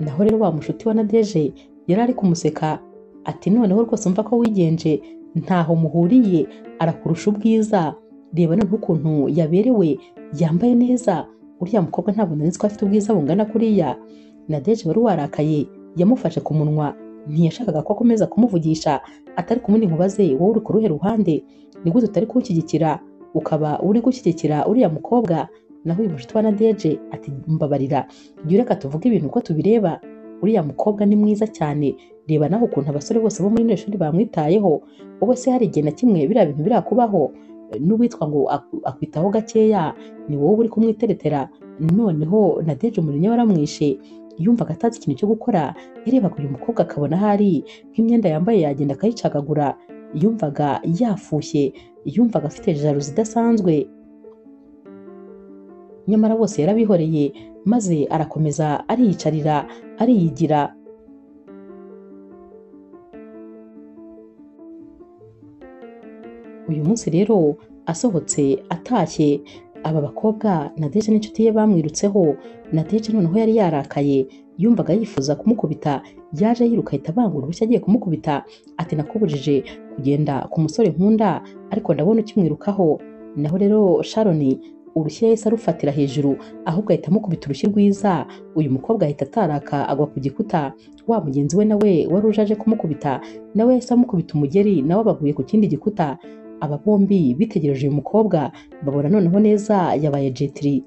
A: Naho rero wa mushuti wa Nadeje yari ari kumuseka ati noneho rwose mva ko wigenje, ntaho muhuriye, arakurusha ubwiza, reba noneho ukuntu yaberewe, yambaye neza, uriya mukobwa ntabwo nari nzi ko afite ubwiza bungana kuriya. Nadeje wari warakaye yamufashe ku munwa, ntiyashakaga ko akomeza kumuvugisha, atari kumundi nkubaze wowe uri ku ruhe ruhande, ni gute utari kunshyigikira ukaba uri gushyigikira uriya mukobwa? Naho uyu mushuti wa Nadeje ati mbabarira, jya ureka tuvuge ibintu uko tubireba, uriya mukobwa ni mwiza cyane, reba naho ukuntu abasore bose bo muri ino shuri bamwitayeho, wowe se hari igihe na kimwe biriya bintu birakubaho? N'uwitwa ngo akwitaho gakeya ni wowe uri kumwiteretera, noneho Nadege umujinya waramwishe, yumvaga atazi ikintu cyo gukora, yarebaga uyu mukobwa akabona ahari nk'imyenda yambaye yagenda akayicagagura, yumvaga yafushye, yumvaga afite jalousie idasanzwe. Nyamara bose yarabihoreye maze arakomeza ariyicarira ariyigira. Uyu munsi rero asohotse atashye, aba bakobwa Nadege n'inshuti ye bamwirutseho. Nadege noneho yari yarakaye, yumvaga yifuza kumukubita, yaje yiruka ahita abangura urushyi agiye kumukubita, ati nakubujije kugenda ku musore nkunda ariko ndabona ukimwirukaho. Naho rero Sharon urushyi yahise arufatira hejuru, ahubwo ahita amukubita urushyi rwiza. Uyu mukobwa ahita ataraka agwa ku gikuta, wa mugenzi we nawe wari uje aje kumukubita nawe yahise amukubita umugeri, nawe abaguye ku kindi gikuta. Aba bombi bitegereje uyu mukobwa babona noneho neza yabaye jetiri.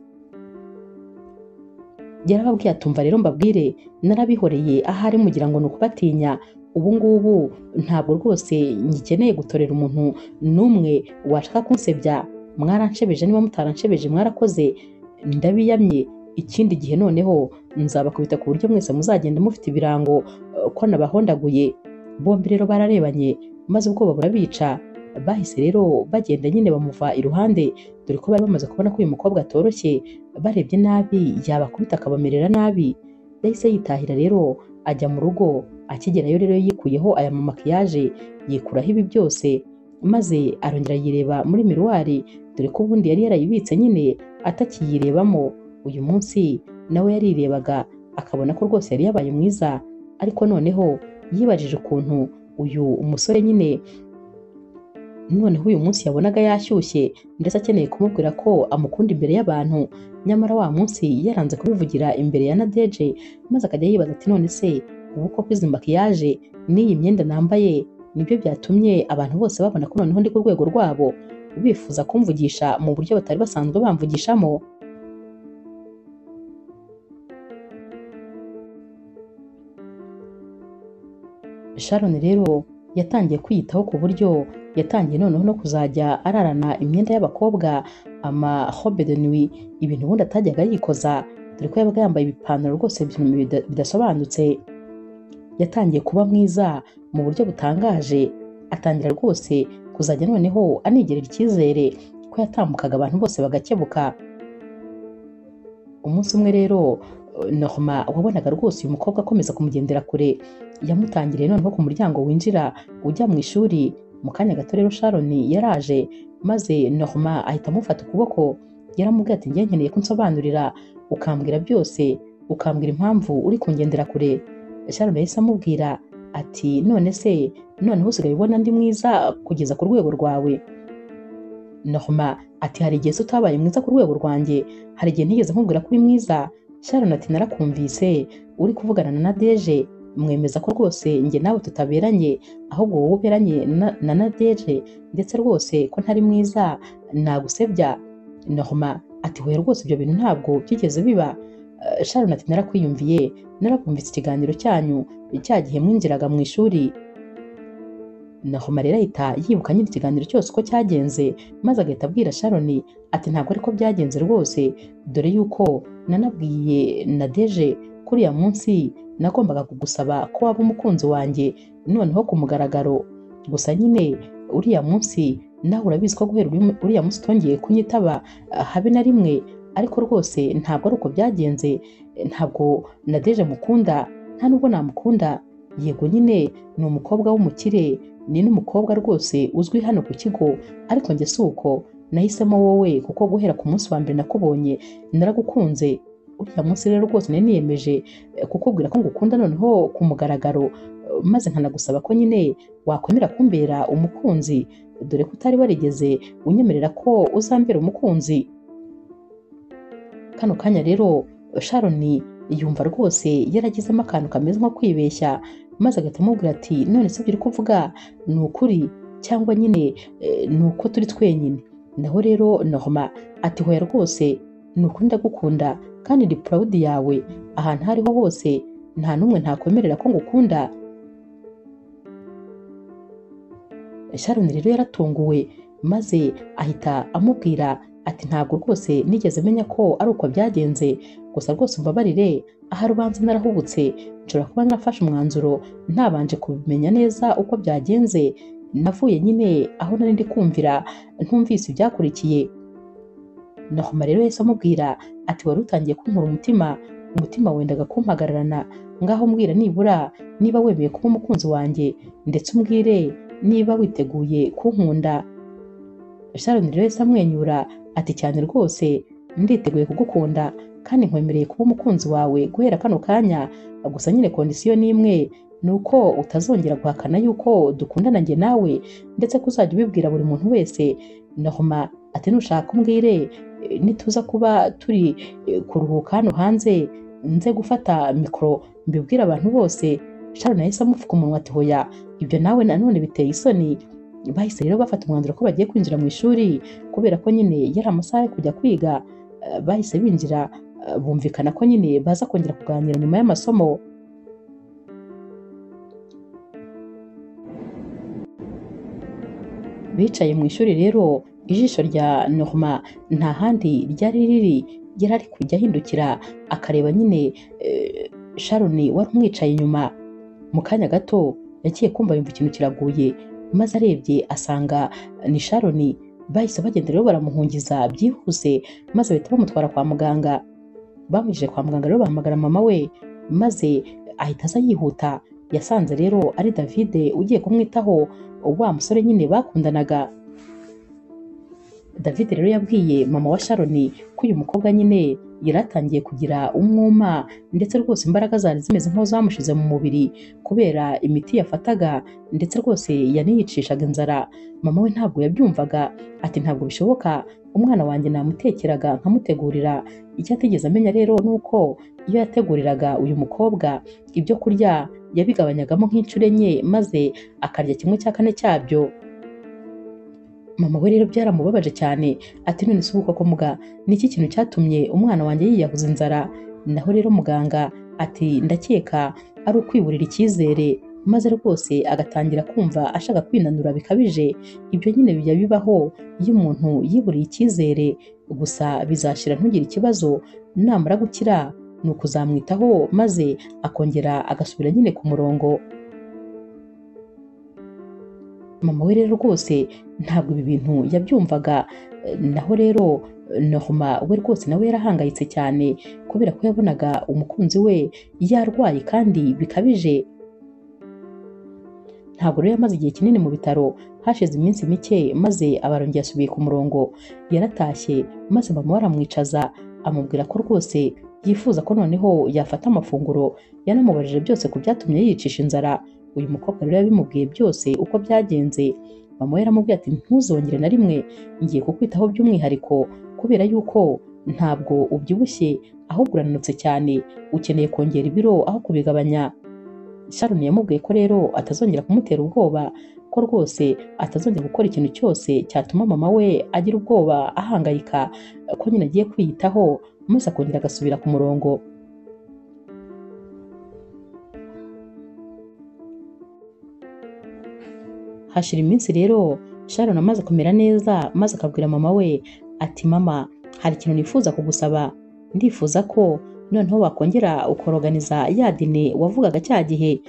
A: Yarababwiye atumva rero mbabwire, narabihoreye ahari mugira ngo ni ukubatinya, ubu ngubu ntabwo rwose ngikeneye gutorera umuntu n'umwe washaka kunsebya. Mwaranshebeje, niba mutaranshebeje mwarakoze, ndabiyamye. Ikindi gihe noneho nzabakubita ku buryo mwese muzagenda mufite ibirango ko nabahondaguye. Bombi rero bararebanye maze ubwoba burabica, bahise rero bagenda nyine bamuva iruhande, dore ko bari bamaze kubona ko uyu mukobwa atoroshye, barebye nabi yabakubita akabamerera nabi. Yahise yitahira rero ajya mu rugo. Akigerayo rero yikuyeho aya makiyaje, yikuraho ibi byose, maze arongera yireba muri miruwari, dore ko ubundi yari yarayibitse nyine atakiyirebamo. Uyu munsi nawe yarirebaga akabona ko rwose yari yabaye mwiza, ariko noneho yibajije ukuntu uyu umusore nyine noneho uyu munsi yabonaga yashyushye ndetse akeneye kumubwira ko amukunda imbere y'abantu. Nyamara wa munsi yaranze kubivugira imbere ya Nadege, maze akajya yibaza ati none se ubu koko izi makiyaje n'iyi myenda nambaye nibyo byatumye abantu bose babona ko noneho ndi ku rwego rwabo, bifuza kumvugisha mu buryo batari basanzwe bamvugishamo. Sharon rero yatangiye kwiyitaho ku buryo yatangiye noneho no kuzajya ararana imyenda y'abakobwa, robe de nuit, ibintu ubundi atajyaga yikoza, dore ko yabaga yambaye ibipantaro rwose bidasobanutse. Yatangiye kuba mwiza mu buryo butangaje, atangira rwose kuzajya noneho anigerera icyizere ko yatambukaga abantu bose bagakebuka. Umunsi umwe rero Norma wabonaga rwose uyu mukobwa akomeza kumugendera kure, yamutangiriye noneho ku muryango winjira ujya mu ishuri. Mu kanya gato rero Sharon yaraje, maze Norma ahita amufata ukuboko, yaramubwiye ati ngiye nkeneye kunsobanurira, ukambwira byose, ukambwira impamvu uri kungendera kure. Sharon yahise amubwira ati none se noneho usigaye ubona ndi mwiza kugeza ku rwego rwawe? Norma ati hari igihe se utabaye mwiza ku rwego rwanjye, hari igihe ntigeze nkubwira ko uri mwiza? Sharon ati narakumvise uri kuvugana na Nadege, mwemeza ko rwose njye nawe tutaberanye, ahubwo wowe uberanye na Nadege, ndetse rwose ko ntari mwiza nagusebya? Norma ati hoya rwose ibyo bintu ntabwo byigeze biba. Sharon ati narakwiyumviye, narakumvise ikiganiro cyanyu cya gihe mwinjiraga mu ishuri. Norma rero ahita yibuka nyine ikiganiro cyose uko cyagenze, maze agahita abwira Sharon ati ntabwo ariko byagenze rwose, dore yuko nanabwiye Nadege kuri ya munsi nagombaga kugusaba ko waba umukunzi wanjye noneho ku mugaragaro. Gusa nyine uriya munsi nawe urabizi ko guhera uriya munsi utongeye kunyitaba habe na rimwe, ariko rwose ntabwo ari uko byagenze. Ntabwo Nadege mukunda, nta nubwo namukunda. Yego nyine ni umukobwa w'umukire, ni n'umukobwa rwose uzwi hano ku kigo, ariko njye si uko. Nahisemo wowe kuko guhera ku munsi wa mbere nakubonye naragukunze. Uriya munsi rero rwose nari niyemeje kukubwira ko ngukunda noneho ku mugaragaro, maze nkanagusaba ko nyine wakwemera kumbera umukunzi, dore ko utari warigeze unyemerera ko uzambera umukunzi. Kano kanya rero Sharon yumva rwose yaragizemo akantu kameze nko kwibeshya, maze agahita amubwira ati none se ibyo uri kuvuga ni ukuri cyangwa nyine ni uko turi twenyine? Naho rero Norma ati hoya rwose ni ukuri ndagukunda kandi ndi proud yawe, ahantu aho ariho hose nta n'umwe ntakwemerera ko ngukunda. Sharon rero yaratunguwe, maze ahita amubwira ati ntabwo rwose nigeze menya ko ari uko byagenze, gusa rwose umbabarire, ahari ubanza narahubutse, nshobora kuba narafashe umwanzuro ntabanje kubimenya neza uko byagenze, navuye nyine aho nari ndi kumvira ntumvise ibyakurikiye. Nahoma rero yahise amubwira ati wari utangiye kunkura umutima wendaga kumpagararana, ngaho mbwira nibura niba wemeye kuba umukunzi wanjye, ndetse umbwire niba witeguye kunkunda. Sharon rero yahise amwenyura ati cyane rwose nditeguye kugukunda kandi nkwemereye kuba umukunzi wawe guhera kano kanya, gusa nyine kondisiyo ni imwe, ni uko utazongera guhakana yuko dukundana njye nawe, ndetse ko uzajya ubibwira buri muntu wese. Nahoma ati nushaka umbwire nituza kuba turi kuruhuka hano hanze nze gufata mikoro mbibwira abantu bose. Sharon yahise amupfuka umunwa ati hoya, ibyo nawe nanone biteye isoni. Bahise rero bafata umwanzuro ko bagiye kwinjira mu ishuri, kubera ko nyine yari amasaha yo kujya kwiga. Bahise binjira, bumvikana ko nyine baza kongera kuganira nyuma y'amasomo. Bicaye mu ishuri rero, ijisho rya Norma nta handi ryari riri, yari ari kujya ahindukira akareba nyine Sharon wari umwicaye inyuma. Mu kanya gato yagiye kumva yumva ikintu kiraguye, maze arebye asanga ni Sharon. Bahise bagenda rero baramuhungiza byihuse, maze bahita bamutwara kwa muganga. Bamujije kwa muganga rero bahamagara mama we, maze ahita aza yihuta. Yasanze rero ari David ugiye kumwitaho, wa musore nyine bakundanaga. David rero yabwiye mama wa Sharon ko uyu mukobwa nyine yaratangiye kugira umwuma, ndetse rwose imbaraga zari zimeze nkaho zamushize mu mubiri kubera imiti yafataga, ndetse rwose yaniyicishaga inzara. Mama we ntabwo yabyumvaga, ati ntabwo bishoboka, umwana wanjye namutekeraga nkamutegurira. Icyo atigeze amenya rero ni uko iyo yateguriraga uyu mukobwa ibyo kurya yabigabanyagamo nk'inshuro enye, maze akarya 1/4 cyabyo. Mama we rero byaramubabaje cyane, ati none se uko muga niki kintu cyatumye umwana wanjye yiyahuza inzara? Naho rero muganga ati ndakeka ari ukwiburira icyizere, maze rwose agatangira kumva ashaka kwinanura bikabije. Ibyo nyine bijya bibaho iyo umuntu yiburiye icyizere, gusa bizashira ntugire ikibazo, namara gukira ni ukuzamwitaho maze akongera agasubira nyine ku murongo. Mama we rero rwose ntabwo ibi bintu yabyumvaga. Naho rero Norma we rwose nawe yarahangayitse cyane, kubera ko yabonaga umukunzi we yarwaye kandi bikabije. Ntabwo rero yamaze igihe kinini mu bitaro, hashize iminsi mike maze abarongera asubiye ku murongo. Yaratashye maze mama we aramwicaza, amubwira ko rwose yifuza ko noneho yafata amafunguro. Yanamubajije byose ku byatumye yicisha inzara. Uyu mukobwa rero yabimubwiye byose uko byagenze. Mama we yaramubwiye ati ntuzongere na rimwe, ngiye kukwitaho by'umwihariko, kubera yuko ntabwo ubyibushye ahubwo urananutse cyane, ukeneye kongera ibiro aho kubigabanya. Sharon yamubwiye ko rero atazongera kumutera ubwoba, ko rwose atazongera gukora ikintu cyose cyatuma mama we agira ubwoba ahangayika, ko nyine agiye kwiyitaho maze akongera agasubira ku murongo. Hashira iminsi rero Sharon amaze kumera neza, maze akabwira mama we ati mama, hari ikintu nifuza kugusaba. Ndifuza ko noneho wakongera ukoroganiza ya dine wavugaga cya gihe.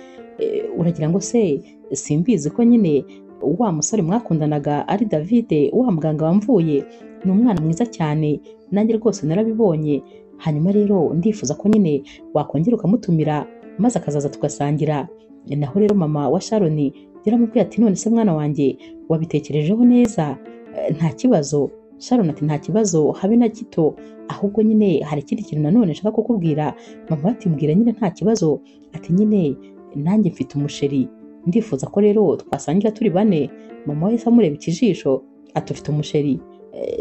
A: Uragira ngo se simbizi ko nyine wa musore mwakundanaga ari David, wa muganga wamvuye, ni umwana mwiza cyane, nanjye rwose narabibonye. Hanyuma rero ndifuza ko nyine wakongera ukamutumira maze akazaza tugasangira. Naho rero mama wa Sharon yaramubwiye ati none se mwana wanjye wabitekerejeho neza? Nta kibazo. Sharon ati nta kibazo habe na gito, ahubwo nyine hari ikindi kintu nanone nshaka kukubwira. Mama ati mbwira nyine nta kibazo. Ati nyine nanjye mfite umusheri, ndifuza ko rero twasangira turi bane. Mama we amureba ikijisho ati ufite umusheri?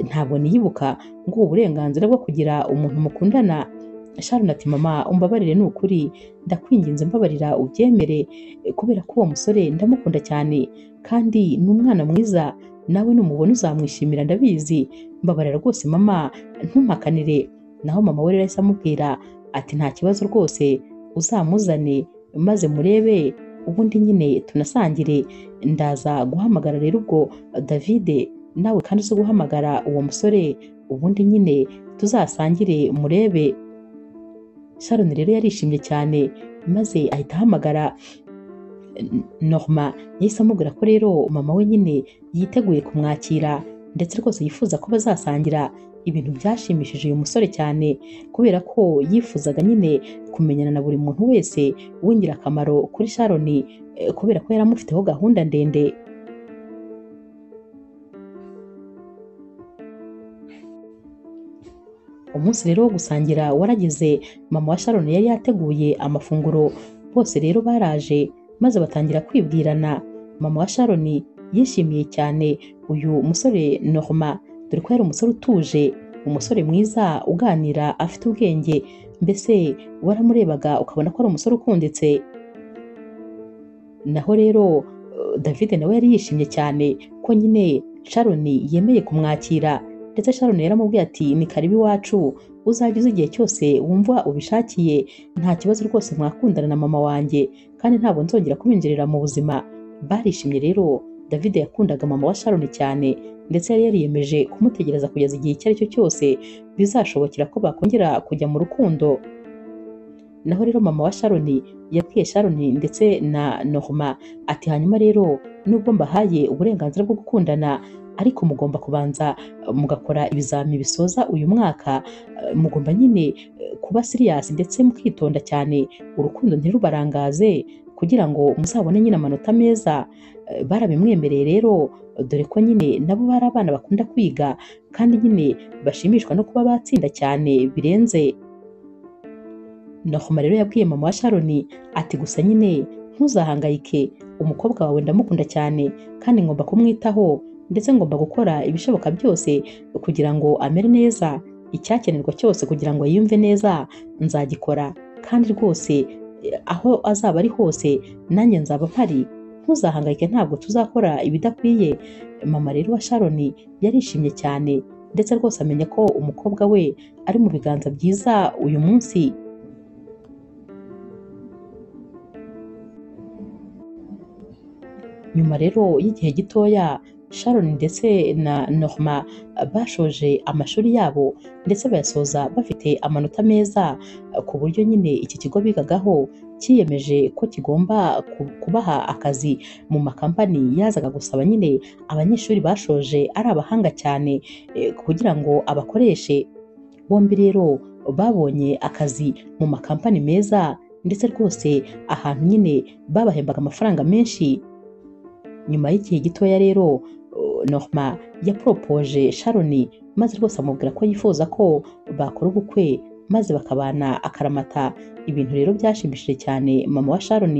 A: Ntabwo niyibuka ngo uburenganzira bwo kugira umuntu mukundana. Sharon ati mama umbabarire, ni ukuri ndakwinginze mbabarira ubyemere, kubera ko uwo musore ndamukunda cyane kandi ni umwana mwiza, nawe numubona uzamwishimira ndabizi. Mbabarira rwose mama, ntumpakanire. Naho mama we rero yahise amubwira ati nta kibazo rwose, uzamuzane maze murebe, ubundi nyine tunasangire. Ndaza guhamagara rero ubwo David nawe kandi uzi guhamagara uwo musore ubundi nyine tuzasangire murebe. Sharon rero yarishimye cyane maze ahita ahamagara Norma. Yahise amubwira ko rero mama we nyine yiteguye kumwakira ndetse rwose yifuza ko bazasangira. Ibintu byashimishije uyu musore cyane kubera ko yifuzaga nyine kumenyana na buri muntu wese w'ingirakamaro kuri Sharon, kubera ko yari amufiteho gahunda ndende. Umunsi rero wo gusangira warageze. Mama wa Sharon yari yateguye amafunguro, bose rero baraje maze batangira kwibwirana. Mama wa Sharon yishimiye cyane uyu musore Norma, dore ko yari umusore utuje, umusore mwiza uganira afite ubwenge, mbese waramurebaga ukabona ko ari umusore ukunditse. Naho rero David nawe yari yishimye cyane ko nyine Sharon yemeye kumwakira, ndetse Sharon yaramubwiye ati ni karibu iwacu, uzajya uza igihe cyose wumva ubishakiye, nta kibazo rwose mwakundana na mama wanjye kandi ntabwo nzongera kubinjirira mu buzima. Barishimye rero. David yakundaga mama wa Sharon cyane ndetse yari yariyemeje kumutegereza kugeza igihe icyo ari cyo cyose bizashobokera ko bakongera kujya mu rukundo. Naho rero mama wa Sharon yabwiye Sharon ndetse na Norma ati hanyuma rero nubwo mbahaye uburenganzira bwo gukundana, ariko mugomba kubanza mugakora ibizami bisoza uyu mwaka, mugomba nyine kuba serious ndetse mukitonda cyane, urukundo ntirubarangaze kugira ngo muzabone nyine amanota meza. Barabimwemereye rero, dore ko nyine nabo bari abana bakunda kwiga kandi nyine bashimishwa no kuba batsinda cyane birenze. Norma rero yabwiye mama wa Sharon ati gusa nyine ntuzahangayike, umukobwa wawe ndamukunda cyane kandi ngomba kumwitaho ndetse ngomba gukora ibishoboka byose kugira ngo amere neza. Icyakenerwa cyose kugira ngo yiyumve neza nzagikora, kandi rwose aho azaba ari hose nanjye nzaba mpari, ntuzahangayike, ntabwo tuzakora ibidakwiye. Mama rero wa Sharon yarishimye cyane ndetse rwose amenya ko umukobwa we ari mu biganza byiza uyu munsi. Nyuma rero y'igihe gitoya Sharon ndetse na Norma bashoje amashuri yabo ndetse bayasoza bafite amanota meza, ku buryo nyine iki kigo bigagaho cyiyemeje ko kigomba kubaha akazi mu makampani yazaga gusaba nyine abanyeshuri bashoje ari abahanga cyane kugira ngo abakoreshe. Bombi rero babonye akazi mu makampani meza ndetse rwose ahantu nyine babahembaga amafaranga menshi. Nyuma y'igihe gitoya rero Norma yaporopoje Sharon maze rwose amubwira ko yifuza ko bakora ubukwe maze bakabana akaramata. Ibintu rero byashimishije cyane mama wa Sharon,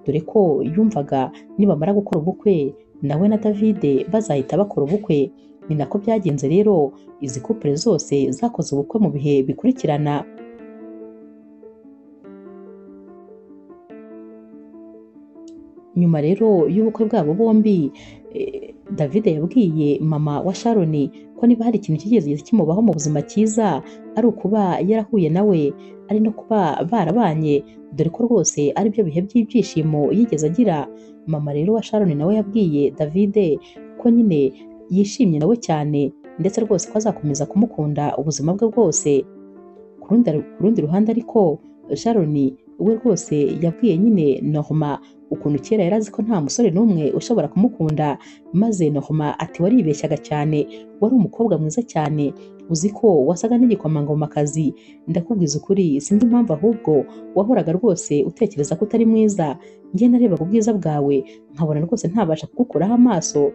A: dore ko yumvaga nibamara gukora ubukwe nawe na David bazahita bakora ubukwe. Ni nako byagenze rero, izi couple zose zakoze ubukwe mu bihe bikurikirana. Nyuma rero y'ubukwe bwabo bombi, David yabwiye mama wa Sharon ko niba hari ikintu kigeze kimubaho mu buzima cyiza ari ukuba yarahuye nawe, ari no kuba barabanye, dore ko rwose ari byo bihe by'ibyishimo yigeze agira. Mama rero wa Sharon nawe yabwiye David ko nyine yishimye nawe cyane ndetse rwose ko azakomeza kumukunda ubuzima bwe bwose. Ku rundi ruhande ariko Sharon we rwose yabwiye nyine Norma ukuntu kera yari azi ko nta musore n'umwe ushobora kumukunda, maze Norma ati waribeshyaga cyane, wari umukobwa mwiza cyane, uzi ko wasaga n'igikomangomakazi, ndakubwiza ukuri sinzi impamvu ahubwo wahoraga rwose utekereza ko utari mwiza, njye narebaga ubwiza bwawe nkabona rwose ntabasha kugukuraho amaso.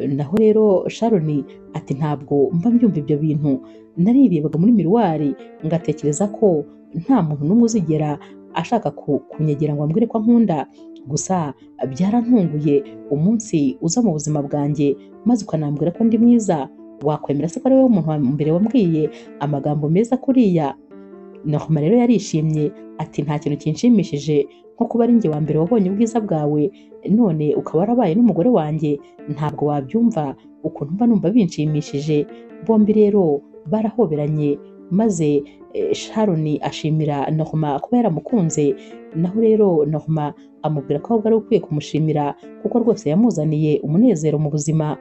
A: Naho rero Sharon ati ntabwo mba mbyumva ibyo bintu, narirebaga muri miruwari ngatekereza ko nta muntu n'umwe uzigera ashaka kunyegera ngo ambwire ko nkunda, gusa byarantunguye umunsi uza mu buzima bwanjye maze ukanambwira ko ndi mwiza. Wakwemera se ko ari wowe umuntu wa mbere wambwiye amagambo meza kuriya? Norma rero yarishimye ati nta kintu kinshimishije nko kuba ari njye wa mbere wabonye ubwiza bwawe, none ukaba warabaye n'umugore wanjye, ntabwo wabyumva ukuntu mba numva binshimishije. Bombi rero barahoberanye maze Sharon ashimira Norma kuba yaramukunze, naho rero Norma amubwira ko ahubwo ari ukwiye kumushimira kuko rwose yamuzaniye umunezero mu buzima.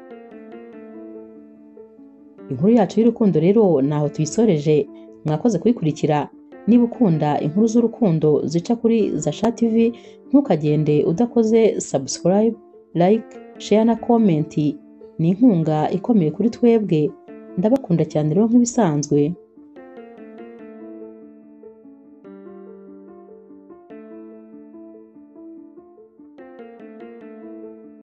A: Inkuru yacu y'urukundo rero naho tuyisoreje, mwakoze kuyikurikira. Niba ukunda inkuru z'urukundo zica kuri Zasha TV, ntukagende udakoze subscribe, like, share na comment. Ni inkunga ikomeye kuri twebwe. Ndabakunda cyane rero nk'ibisanzwe.